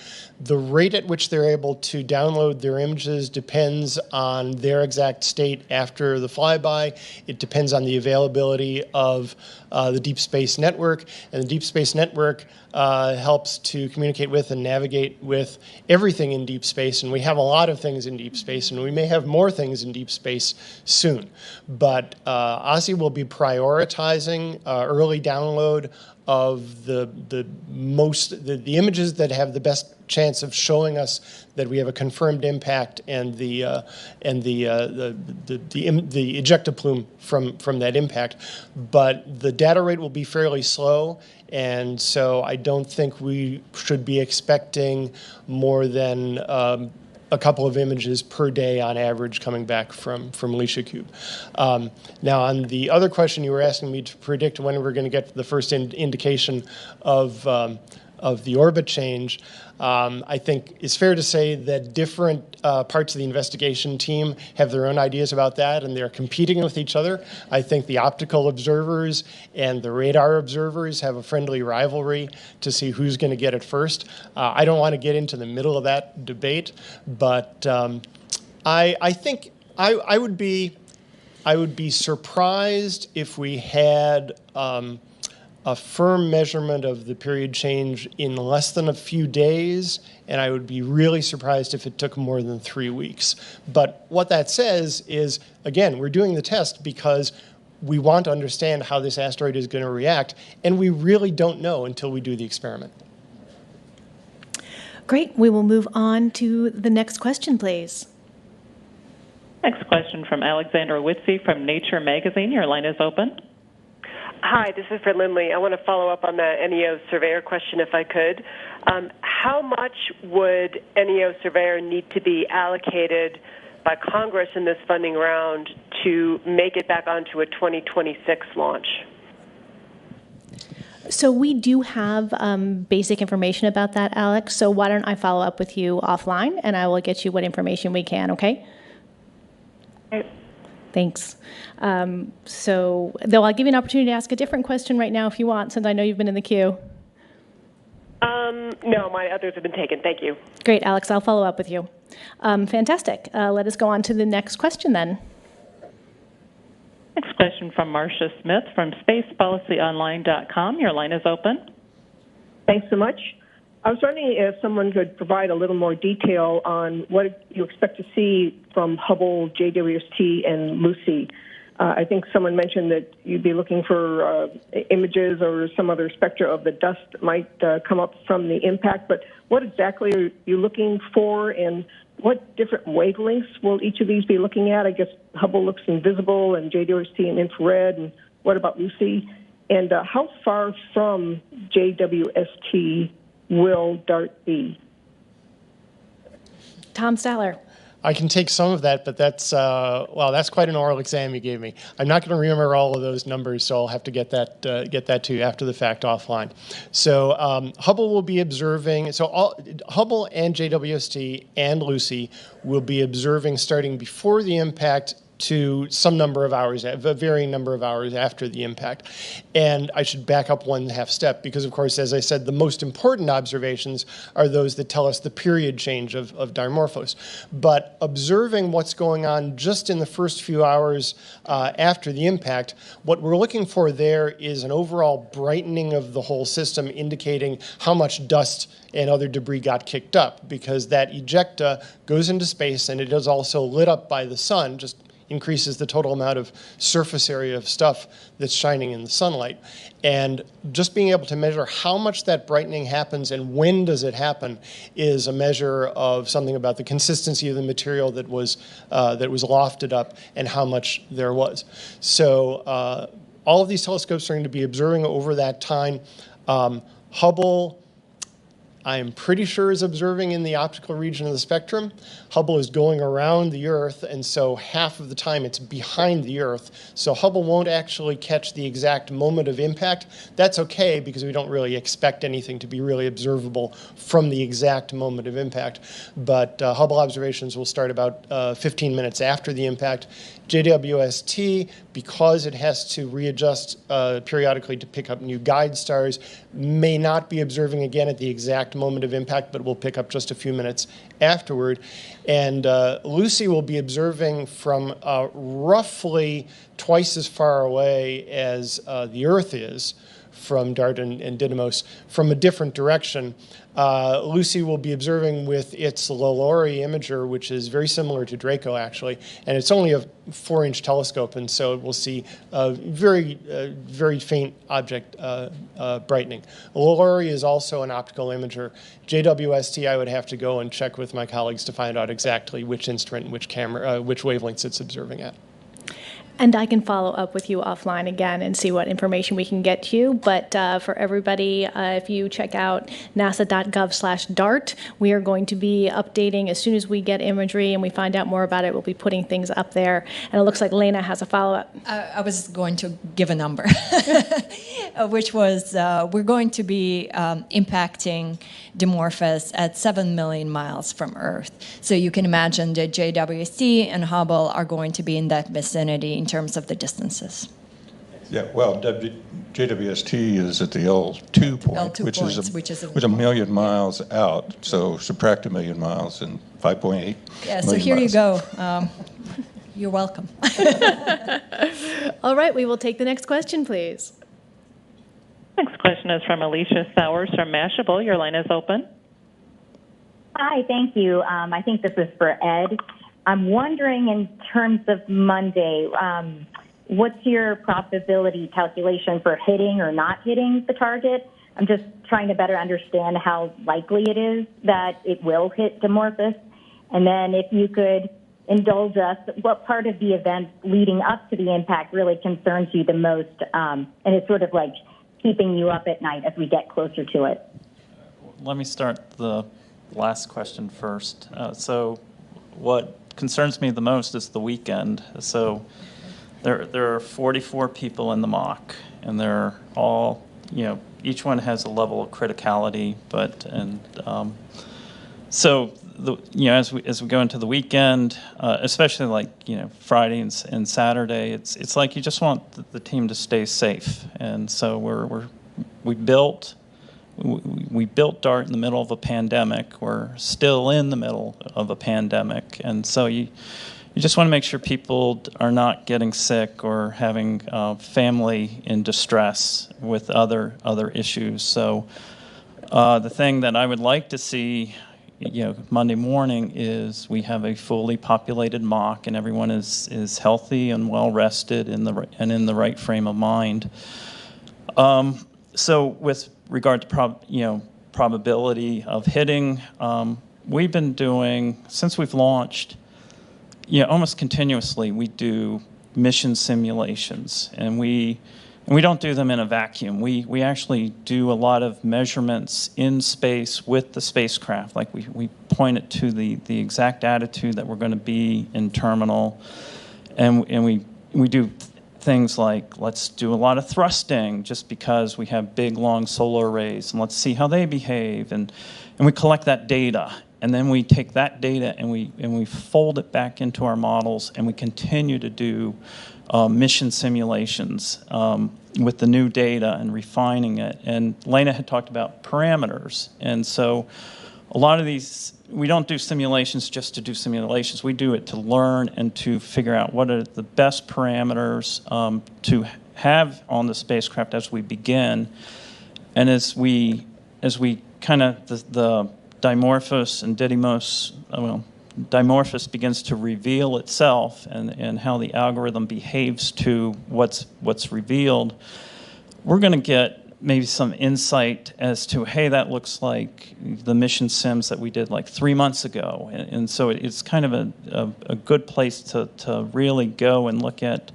The rate at which they're able to download their images depends on their exact state after the flyby. It depends on the availability of the Deep Space Network, and the Deep Space Network helps to communicate with and navigate with everything in deep space, and we have a lot of things in deep space, and we may have more things in deep space soon. But OSI will be prioritizing early download of the images that have the best chance of showing us that we have a confirmed impact and the ejecta plume from that impact. But the data rate will be fairly slow, and so I don't think we should be expecting more than a couple of images per day on average coming back from LiCiCube. Now, on the other question, you were asking me to predict when we're going to get the first indication of the orbit change. I think it's fair to say that different parts of the investigation team have their own ideas about that, and they're competing with each other. I think the optical observers and the radar observers have a friendly rivalry to see who's going to get it first. I don't want to get into the middle of that debate, but I think I would be surprised if we had a firm measurement of the period change in less than a few days, and I would be really surprised if it took more than 3 weeks. But what that says is, again, we're doing the test because we want to understand how this asteroid is going to react, and we really don't know until we do the experiment. Great. We will move on to the next question, please. Next question from Alexandra Whitsey from Nature Magazine. Your line is open. Hi, this is for Lindley. I want to follow up on the NEO Surveyor question if I could. How much would NEO Surveyor need to be allocated by Congress in this funding round to make it back onto a 2026 launch? So we do have basic information about that, Alex. So why don't I follow up with you offline, and I will get you what information we can, okay? Okay. Thanks. So, though I'll give you an opportunity to ask a different question right now if you want, since I know you've been in the queue. No, my others have been taken. Thank you. Great, Alex. I'll follow up with you. Fantastic. Let us go on to the next question then. Next question from Marcia Smith from SpacePolicyOnline.com. Your line is open. Thanks so much. I was wondering if someone could provide a little more detail on what you expect to see from Hubble, JWST, and Lucy I think someone mentioned that you'd be looking for images or some other spectra of the dust that might come up from the impact. But what exactly are you looking for, and what different wavelengths will each of these be looking at? I guess Hubble looks invisible, and JWST in infrared, and what about Lucy? And how far from JWST will DART be? Tom Statler. I can take some of that, but that's that's quite an oral exam you gave me. I'm not going to remember all of those numbers, so I'll have to get that to you after the fact offline. So Hubble will be observing. So Hubble and JWST and Lucy will be observing starting before the impact to some number of hours, a varying number of hours after the impact. And I should back up 1.5 steps because, of course, as I said, the most important observations are those that tell us the period change of Dimorphos. But observing what's going on just in the first few hours after the impact, what we're looking for there is an overall brightening of the whole system, indicating how much dust and other debris got kicked up, because that ejecta goes into space and it is also lit up by the sun, just increases the total amount of surface area of stuff that's shining in the sunlight. And just being able to measure how much that brightening happens and when does it happen is a measure of something about the consistency of the material that was lofted up and how much there was. So all of these telescopes are going to be observing over that time. Hubble, I am pretty sure, is observing in the optical region of the spectrum. Hubble is going around the Earth, and so half of the time it's behind the Earth. So Hubble won't actually catch the exact moment of impact. That's okay, because we don't really expect anything to be really observable from the exact moment of impact. But Hubble observations will start about 15 minutes after the impact. JWST, because it has to readjust periodically to pick up new guide stars, may not be observing again at the exact moment of impact, but will pick up just a few minutes afterward. And Lucy will be observing from roughly twice as far away as the Earth is from DART and Didymos, from a different direction. Lucy will be observing with its LORRI imager, which is very similar to Draco, actually, and it's only a 4-inch telescope, and so it will see very faint object brightening. LORRI is also an optical imager. JWST, I would have to go and check with my colleagues to find out exactly which instrument, which camera, which wavelengths it's observing at. And I can follow up with you offline again and see what information we can get you. But for everybody, if you check out nasa.gov/DART, we are going to be updating as soon as we get imagery and we find out more about it. We'll be putting things up there. And it looks like Lena has a follow-up. I was going to give a number, which was we're going to be impacting Dimorphos at 7 million miles from Earth. So you can imagine that JWST and Hubble are going to be in that vicinity in terms of the distances. Yeah, well, JWST is at the L2 point, which is a million miles out. So subtract 1 million miles and 5.8. Yeah, so here you go. You're welcome. All right, we will take the next question, please. Next question is from Alicia Sowers from Mashable. Your line is open. Hi, thank you. I think this is for Ed. I'm wondering, in terms of Monday, what's your probability calculation for hitting or not hitting the target? I'm just trying to better understand how likely it is that it will hit Dimorphos. And then if you could indulge us, what part of the event leading up to the impact really concerns you the most, and it's sort of like keeping you up at night as we get closer to it? Let me start the last question first. So what concerns me the most is the weekend. So there are 44 people in the mock, and they're all, each one has a level of criticality, so as we go into the weekend, especially like Friday and Saturday, it's like you just want the team to stay safe, and so we built DART in the middle of a pandemic. We're still in the middle of a pandemic, and so you just want to make sure people are not getting sick or having family in distress with other issues. So the thing that I would like to see Monday morning is we have a fully populated mock, and everyone is healthy and well rested and in the right frame of mind. So with regard to probability of hitting, we've been doing, since we've launched, almost continuously we do mission simulations, and we don't do them in a vacuum. We actually do a lot of measurements in space with the spacecraft. Like we point it to the exact attitude that we're going to be in terminal, and we do things like, let's do a lot of thrusting just because we have big long solar arrays, and let's see how they behave, and we collect that data, and then we take that data and we fold it back into our models, and we continue to do mission simulations with the new data and refining it. And Lena had talked about parameters, and so a lot of these, we don't do simulations just to do simulations. We do it to learn and to figure out what are the best parameters to have on the spacecraft as we begin. And as we kind of, the Dimorphos and Didymos, Dimorphos begins to reveal itself and how the algorithm behaves to what's revealed, we're going to get maybe some insight as to, hey, that looks like the mission sims that we did like 3 months ago. And so it's kind of a good place to really go and look at,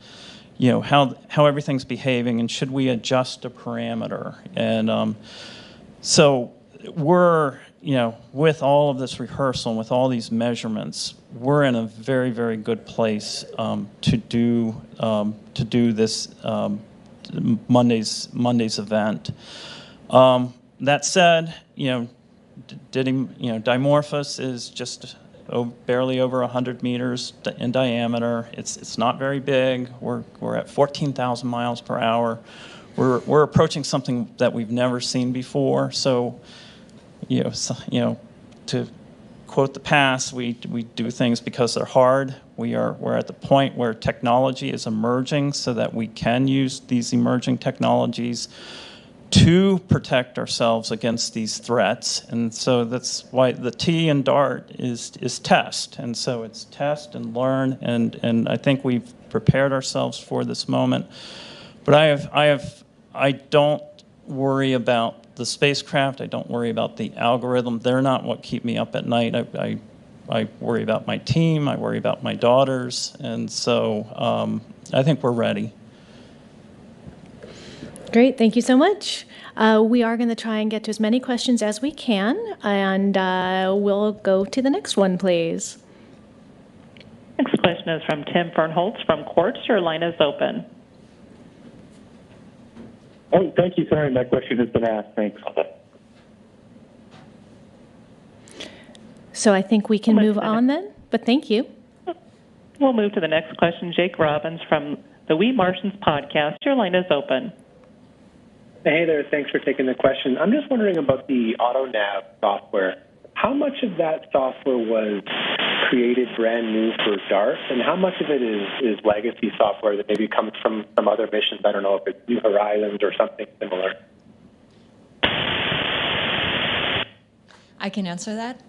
how everything's behaving, and should we adjust a parameter. And so we're, with all of this rehearsal and with all these measurements, we're in a very, very good place to do this Monday's event. That said, Dimorphos is just barely over 100 meters in diameter. It's not very big. We're at 14,000 miles per hour. We're approaching something that we've never seen before. So, to quote the past, we do things because they're hard. We're at the point where technology is emerging so that we can use these emerging technologies to protect ourselves against these threats. And so that's why the T in DART is test. And so it's test and learn, and I think we've prepared ourselves for this moment. But I don't worry about the spacecraft. I don't worry about the algorithm. They're not what keep me up at night. I worry about my team. I worry about my daughters. And so I think we're ready. Great. Thank you so much. We are going to try and get to as many questions as we can, and we'll go to the next one, please. Next question is from Tim Fernholz from Quartz. Your line is open. Oh, thank you. Sorry, my question has been asked. Thanks. So I think we can move on then, but thank you. We'll move to the next question. Jake Robbins from the We Martians podcast. Your line is open. Hey there. Thanks for taking the question. I'm just wondering about the AutoNav software. How much of that software was created brand new for DART, and how much of it is legacy software that maybe comes from some other missions? I don't know if it's New Horizons or something similar. I can answer that.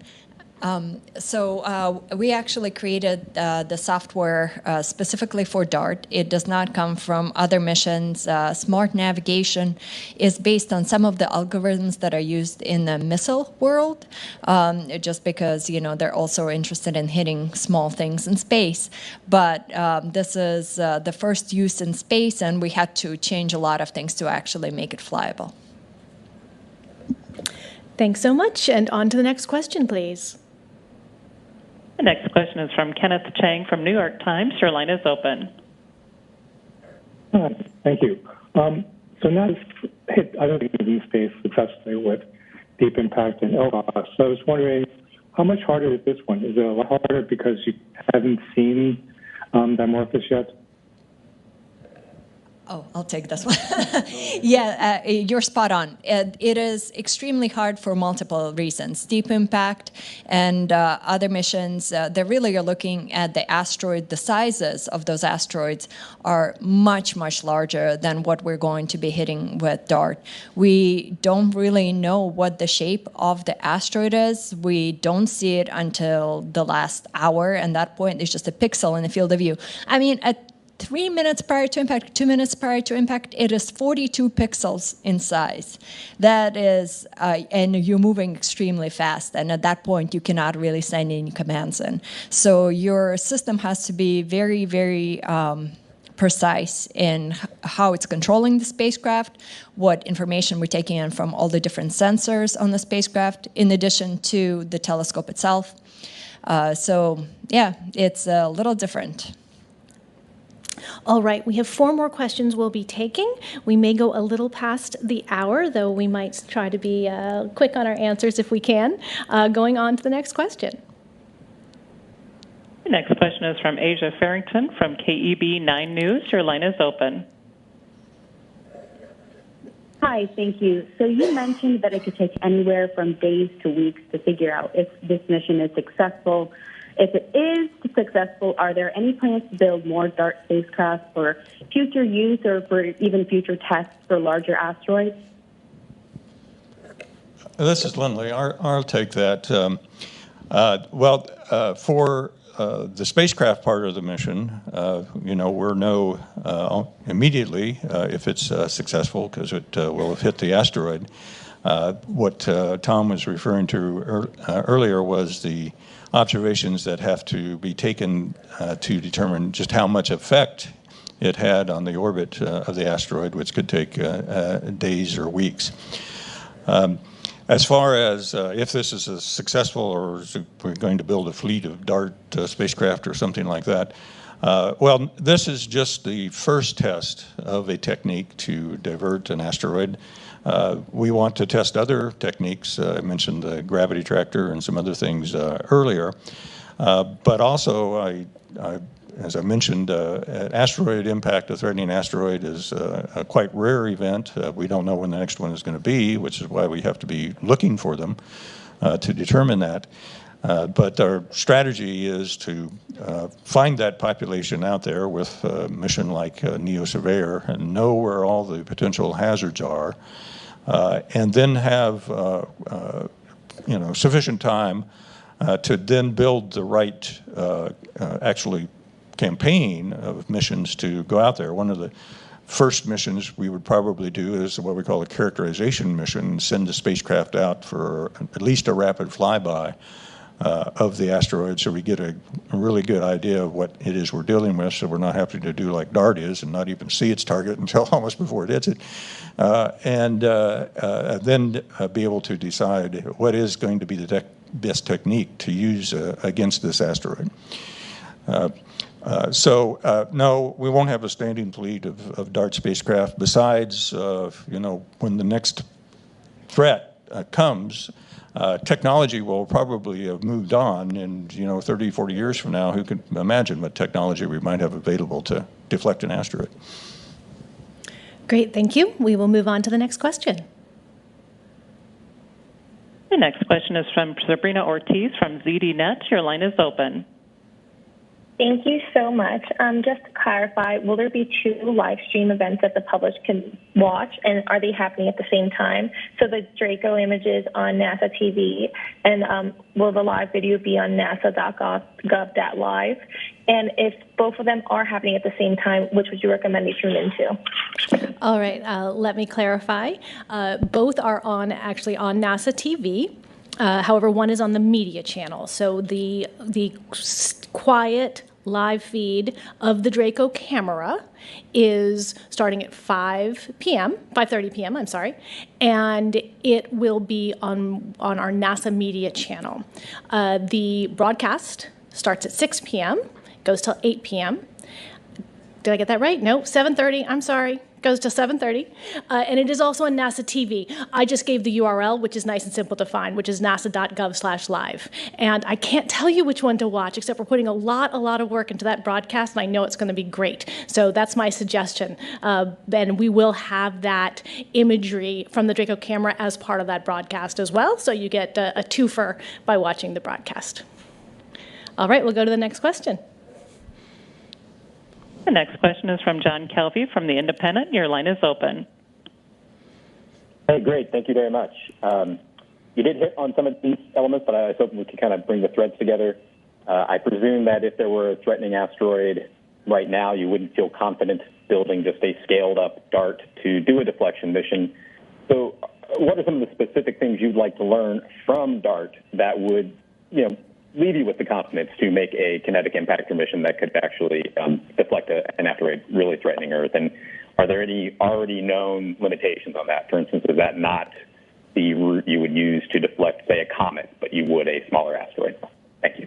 So we actually created the software specifically for DART. It does not come from other missions. Smart navigation is based on some of the algorithms that are used in the missile world, just because, they're also interested in hitting small things in space. But this is the first use in space, and we had to change a lot of things to actually make it flyable. Thanks so much. And on to the next question, please. The next question is from Kenneth Chang from New York Times. Your line is open. Thank you. So now it's hit other things in space successfully with Deep Impact and Epoch. So I was wondering, how much harder is this one? Is it a lot harder because you haven't seen Dimorphos yet? Oh, I'll take this one. Yeah, you're spot on. It is extremely hard for multiple reasons. Deep impact and other missions, they really are looking at the asteroid. The sizes of those asteroids are much, much larger than what we're going to be hitting with DART. We don't really know what the shape of the asteroid is. We don't see it until the last hour, and that point is just a pixel in the field of view. I mean, at 3 minutes prior to impact, 2 minutes prior to impact, it is 42 pixels in size. That is, and you're moving extremely fast, and at that point, you cannot really send any commands in. So your system has to be very, very precise in how it's controlling the spacecraft, what information we're taking in from all the different sensors on the spacecraft, in addition to the telescope itself. So yeah, it's a little different. All right, we have 4 more questions we'll be taking. We may go a little past the hour, though we might try to be quick on our answers if we can. Going on to the next question. The next question is from Asia Farrington from KEB 9 News. Your line is open. Hi, thank you. So you mentioned that it could take anywhere from days to weeks to figure out if this mission is successful. If it is successful, are there any plans to build more DART spacecraft for future use or for even future tests for larger asteroids? This is Lindley. I'll take that. For the spacecraft part of the mission, we'll know immediately if it's successful, because it will have hit the asteroid. What Tom was referring to earlier was the observations that have to be taken to determine just how much effect it had on the orbit of the asteroid, which could take days or weeks. As far as if this is a successful, or we're going to build a fleet of DART spacecraft or something like that, well, this is just the first test of a technique to divert an asteroid. We want to test other techniques. I mentioned the gravity tractor and some other things earlier. But also, as I mentioned, an asteroid impact, a threatening asteroid, is a quite rare event. We don't know when the next one is going to be, which is why we have to be looking for them to determine that. But our strategy is to find that population out there with a mission like NEO Surveyor and know where all the potential hazards are, and then have sufficient time to then build the right actually campaign of missions to go out there. One of the first missions we would probably do is what we call a characterization mission, send the spacecraft out for at least a rapid flyby of the asteroid, so we get a really good idea of what it is we're dealing with, so we're not having to do like DART is and not even see its target until almost before it hits it. And then be able to decide what is going to be the best technique to use against this asteroid. No, we won't have a standing fleet of DART spacecraft. Besides, when the next threat comes, technology will probably have moved on, and 30, 40 years from now, who can imagine what technology we might have available to deflect an asteroid. Great, thank you. We will move on to the next question. The next question is from Sabrina Ortiz from ZDNet. Your line is open. Thank you so much. Just to clarify, will there be 2 live stream events that the public can watch, and are they happening at the same time? So the Draco images on NASA TV, and will the live video be on nasa.gov.live? And if both of them are happening at the same time, which would you recommend they tune into? All right, let me clarify. Both are actually on NASA TV. However, one is on the media channel. So the quiet live feed of the Draco camera is starting at 5:30 p.m., I'm sorry, and it will be on our NASA media channel. The broadcast starts at 6 p.m., goes till 8 p.m. Did I get that right? No, 7:30, I'm sorry. goes to 7:30, and it is also on NASA TV. I just gave the URL, which is nice and simple to find, which is nasa.gov/live. And I can't tell you which one to watch, except we're putting a lot of work into that broadcast, and I know it's going to be great. So that's my suggestion. And we will have that imagery from the Draco camera as part of that broadcast as well, so you get a twofer by watching the broadcast. All right, we'll go to the next question. The next question is from John Kelvey from The Independent. Your line is open. Hey, great. Thank you very much. You did hit on some of these elements, but I was hoping we could kind of bring the threads together. I presume that if there were a threatening asteroid right now, you wouldn't feel confident building just a scaled-up DART to do a deflection mission. So what are some of the specific things you'd like to learn from DART that would, leave you with the confidence to make a kinetic impactor mission that could actually deflect an asteroid really threatening Earth? And are there any already known limitations on that? For instance, is that not the route you would use to deflect, say, a comet, but you would a smaller asteroid? Thank you.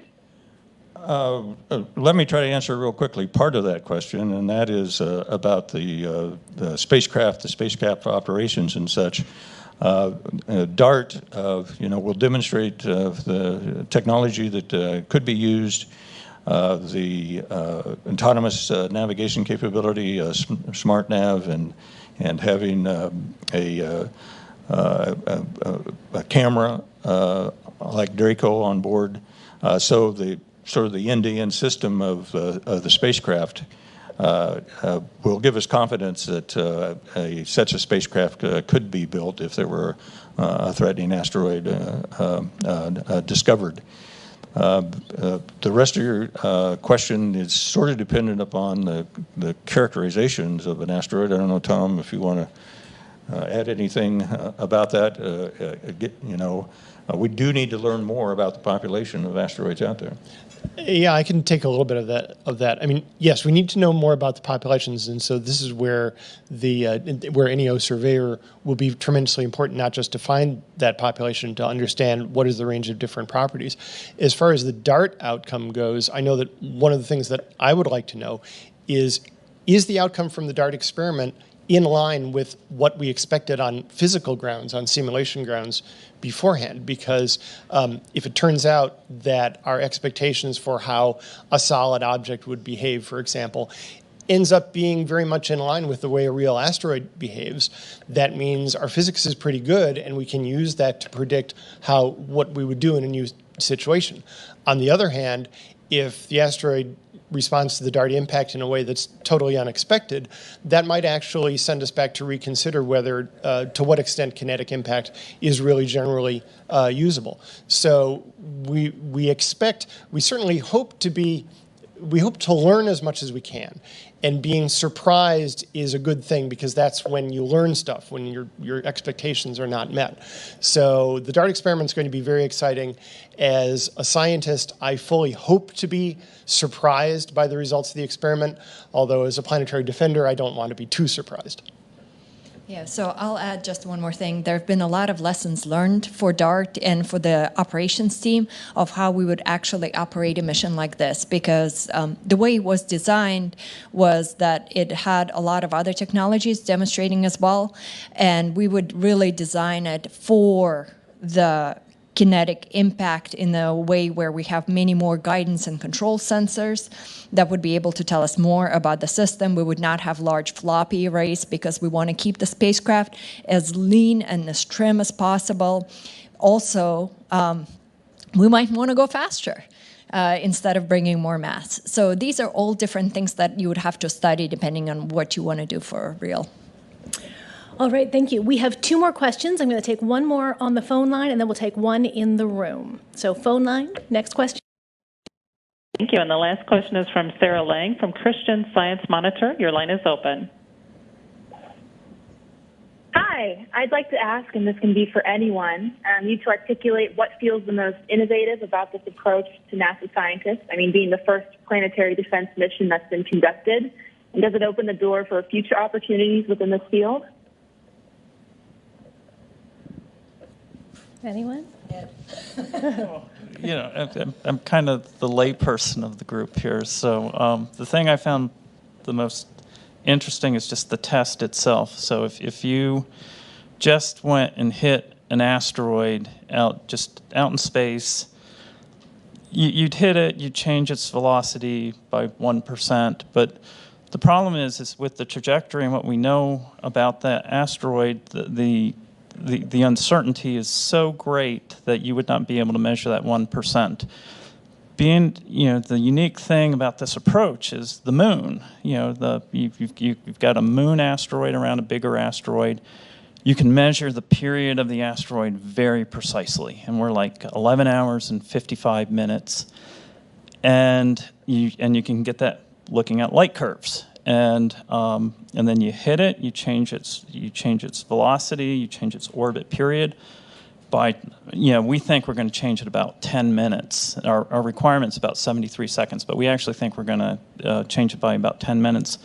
Let me try to answer real quickly part of that question, and that is about the spacecraft, the spacecraft operations and such. DART, will demonstrate the technology that could be used, the autonomous navigation capability, smart nav, and having a camera like Draco on board. So the sort of the end-to-end system of the spacecraft will give us confidence that such a spacecraft could be built if there were a threatening asteroid discovered. The rest of your question is sort of dependent upon the characterizations of an asteroid. I don't know, Tom, if you want to add anything about that. We do need to learn more about the population of asteroids out there. Yeah, I can take a little bit of that. I mean, yes, we need to know more about the populations, and so this is where where NEO Surveyor will be tremendously important, not just to find that population, to understand what is the range of different properties. As far as the DART outcome goes, I know that one of the things that I would like to know is the outcome from the DART experiment in line with what we expected on physical grounds, on simulation grounds beforehand? Because if it turns out that our expectations for how a solid object would behave, for example, ends up being very much in line with the way a real asteroid behaves, that means our physics is pretty good, and we can use that to predict what we would do in a new situation. On the other hand, if the asteroid responds to the DART impact in a way that's totally unexpected, that might actually send us back to reconsider whether, to what extent kinetic impact is really generally usable. So we certainly hope to learn as much as we can. And being surprised is a good thing, because that's when you learn stuff, when your expectations are not met. So the DART experiment is going to be very exciting. As a scientist, I fully hope to be surprised by the results of the experiment, although as a planetary defender, I don't want to be too surprised. Yeah, so I'll add just one more thing. There have been a lot of lessons learned for DART and for the operations team of how we would actually operate a mission like this, because the way it was designed was that it had a lot of other technologies demonstrating as well, and we would really design it for the kinetic impact in a way where we have many more guidance and control sensors that would be able to tell us more about the system. We would not have large floppy arrays, because we want to keep the spacecraft as lean and as trim as possible. Also, we might want to go faster instead of bringing more mass. So these are all different things that you would have to study depending on what you want to do for real. All right, thank you. We have 2 more questions. I'm going to take one more on the phone line, and then we'll take one in the room. So phone line, next question. Thank you. And the last question is from Sarah Lang from Christian Science Monitor. Your line is open. Hi, I'd like to ask, and this can be for anyone, you to articulate what feels the most innovative about this approach to NASA scientists. I mean, being the first planetary defense mission that's been conducted. And does it open the door for future opportunities within this field? Anyone? I'm kind of the layperson of the group here. So the thing I found the most interesting is just the test itself. So if you just went and hit an asteroid out in space, you'd hit it, you'd change its velocity by 1%, but the problem is with the trajectory and what we know about that asteroid, the uncertainty is so great that you would not be able to measure that 1%. The unique thing about this approach is the moon. You've got a moon asteroid around a bigger asteroid. You can measure the period of the asteroid very precisely, and we're like 11 hours and 55 minutes, and you can get that looking at light curves, and then you hit it, you change its velocity, you change its orbit period. We think we're going to change it about 10 minutes. Our requirement's about 73 seconds, but we actually think we're going to change it by about 10 minutes.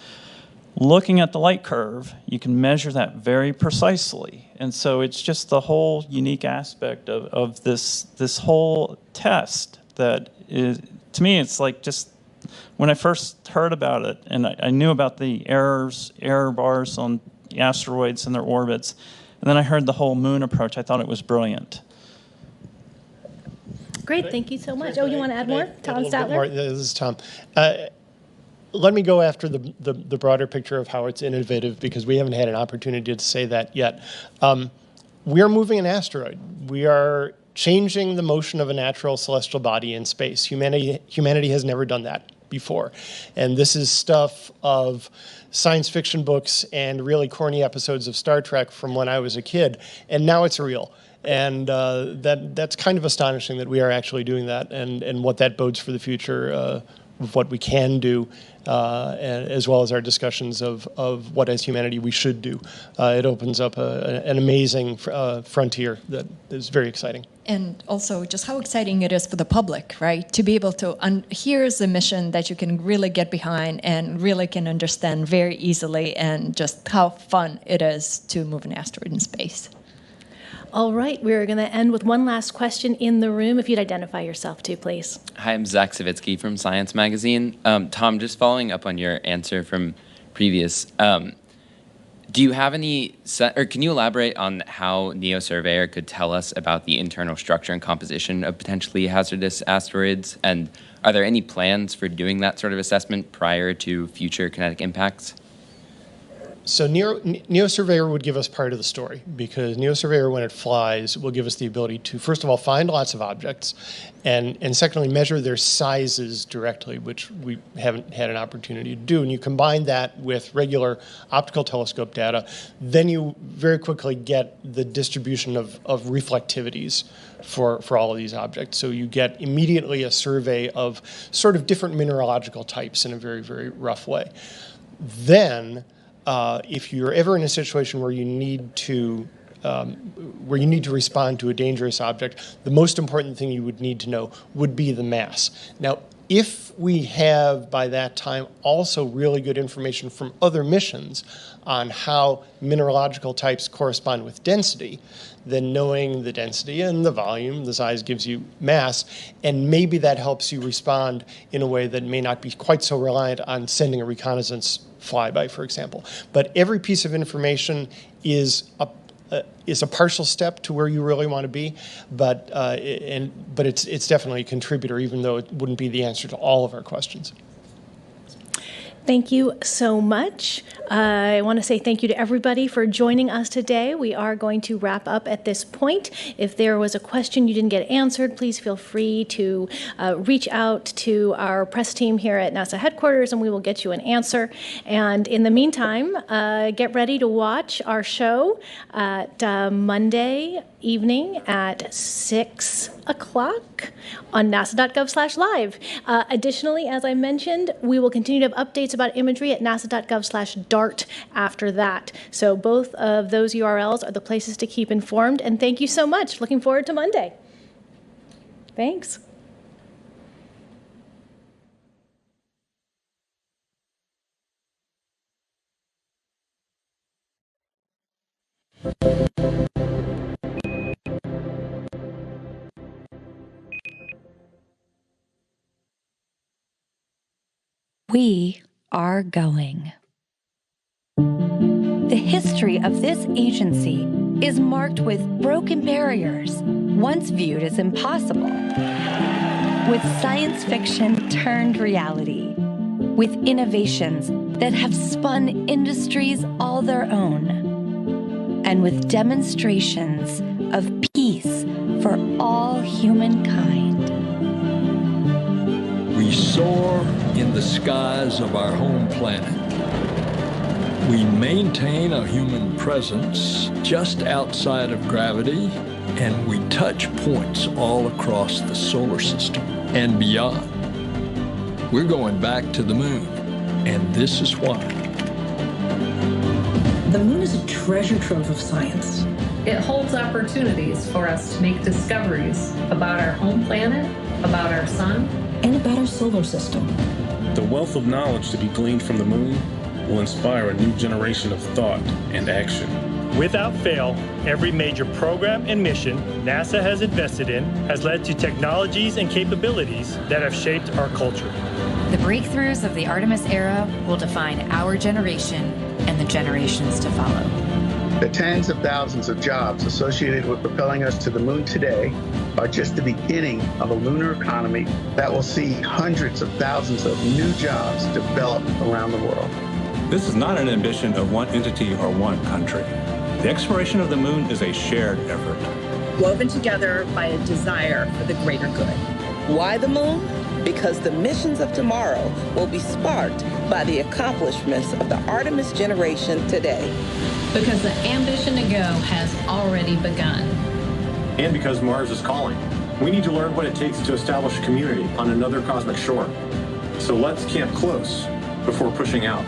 Looking at the light curve, you can measure that very precisely. And so it's just the whole unique aspect of this whole test that is, to me, it's like just when I first heard about it, and I knew about the error bars on the asteroids and their orbits, and then I heard the whole moon approach, I thought it was brilliant. Great, thank you so much. Oh, you want to add more? Tom Statler? This is Tom. Let me go after the broader picture of how it's innovative, because we haven't had an opportunity to say that yet. We are moving an asteroid. We are changing the motion of a natural celestial body in space. Humanity has never done that before. And this is stuff of science fiction books and really corny episodes of Star Trek from when I was a kid, and now it's real. And that's kind of astonishing that we are actually doing that, and what that bodes for the future of what we can do, as well as our discussions of what as humanity we should do. It opens up an amazing frontier that is very exciting. And also just how exciting it is for the public, right? To be able to, here's a mission that you can really get behind and really can understand very easily, and just how fun it is to move an asteroid in space. All right, we're going to end with one last question in the room. If you'd identify yourself too, please. Hi, I'm Zach Savitsky from Science Magazine. Tom, just following up on your answer from previous, do you have or can you elaborate on how NeoSurveyor could tell us about the internal structure and composition of potentially hazardous asteroids? And are there any plans for doing that sort of assessment prior to future kinetic impacts? So NeoSurveyor would give us part of the story, because NeoSurveyor, when it flies, will give us the ability to, first of all, find lots of objects, and secondly, measure their sizes directly, which we haven't had an opportunity to do. And you combine that with regular optical telescope data, then you very quickly get the distribution of reflectivities for all of these objects. So you get immediately a survey of sort of different mineralogical types in a very, very rough way. Then, if you're ever in a situation where you need to respond to a dangerous object, the most important thing you would need to know would be the mass. Now, if we have by that time also really good information from other missions on how mineralogical types correspond with density, then knowing the density and the volume, the size gives you mass, and maybe that helps you respond in a way that may not be quite so reliant on sending a reconnaissance flyby, for example. But every piece of information is a partial step to where you really want to be, but it's definitely a contributor, even though it wouldn't be the answer to all of our questions. Thank you so much. I want to say thank you to everybody for joining us today. We are going to wrap up at this point. If there was a question you didn't get answered, please feel free to reach out to our press team here at NASA headquarters, and we will get you an answer. And in the meantime, get ready to watch our show at Monday evening at 6 o'clock on nasa.gov/live. Additionally, as I mentioned, we will continue to have updates about imagery at nasa.gov/DART after that. So both of those URLs are the places to keep informed. And thank you so much. Looking forward to Monday. Thanks. We are going. The history of this agency is marked with broken barriers, once viewed as impossible, with science fiction turned reality, with innovations that have spun industries all their own, and with demonstrations of peace for all humankind. We soar in the skies of our home planet. We maintain a human presence just outside of gravity, and we touch points all across the solar system and beyond. We're going back to the moon, and this is why. The moon is a treasure trove of science. It holds opportunities for us to make discoveries about our home planet, about our sun, and about our solar system. The wealth of knowledge to be gleaned from the moon will inspire a new generation of thought and action. Without fail, every major program and mission NASA has invested in has led to technologies and capabilities that have shaped our culture. The breakthroughs of the Artemis era will define our generation and the generations to follow. The tens of thousands of jobs associated with propelling us to the moon today are just the beginning of a lunar economy that will see hundreds of thousands of new jobs develop around the world. This is not an ambition of one entity or one country. The exploration of the moon is a shared effort, woven together by a desire for the greater good. Why the moon? Because the missions of tomorrow will be sparked by the accomplishments of the Artemis generation today. Because the ambition to go has already begun. And because Mars is calling. We need to learn what it takes to establish a community on another cosmic shore. So let's camp close before pushing out.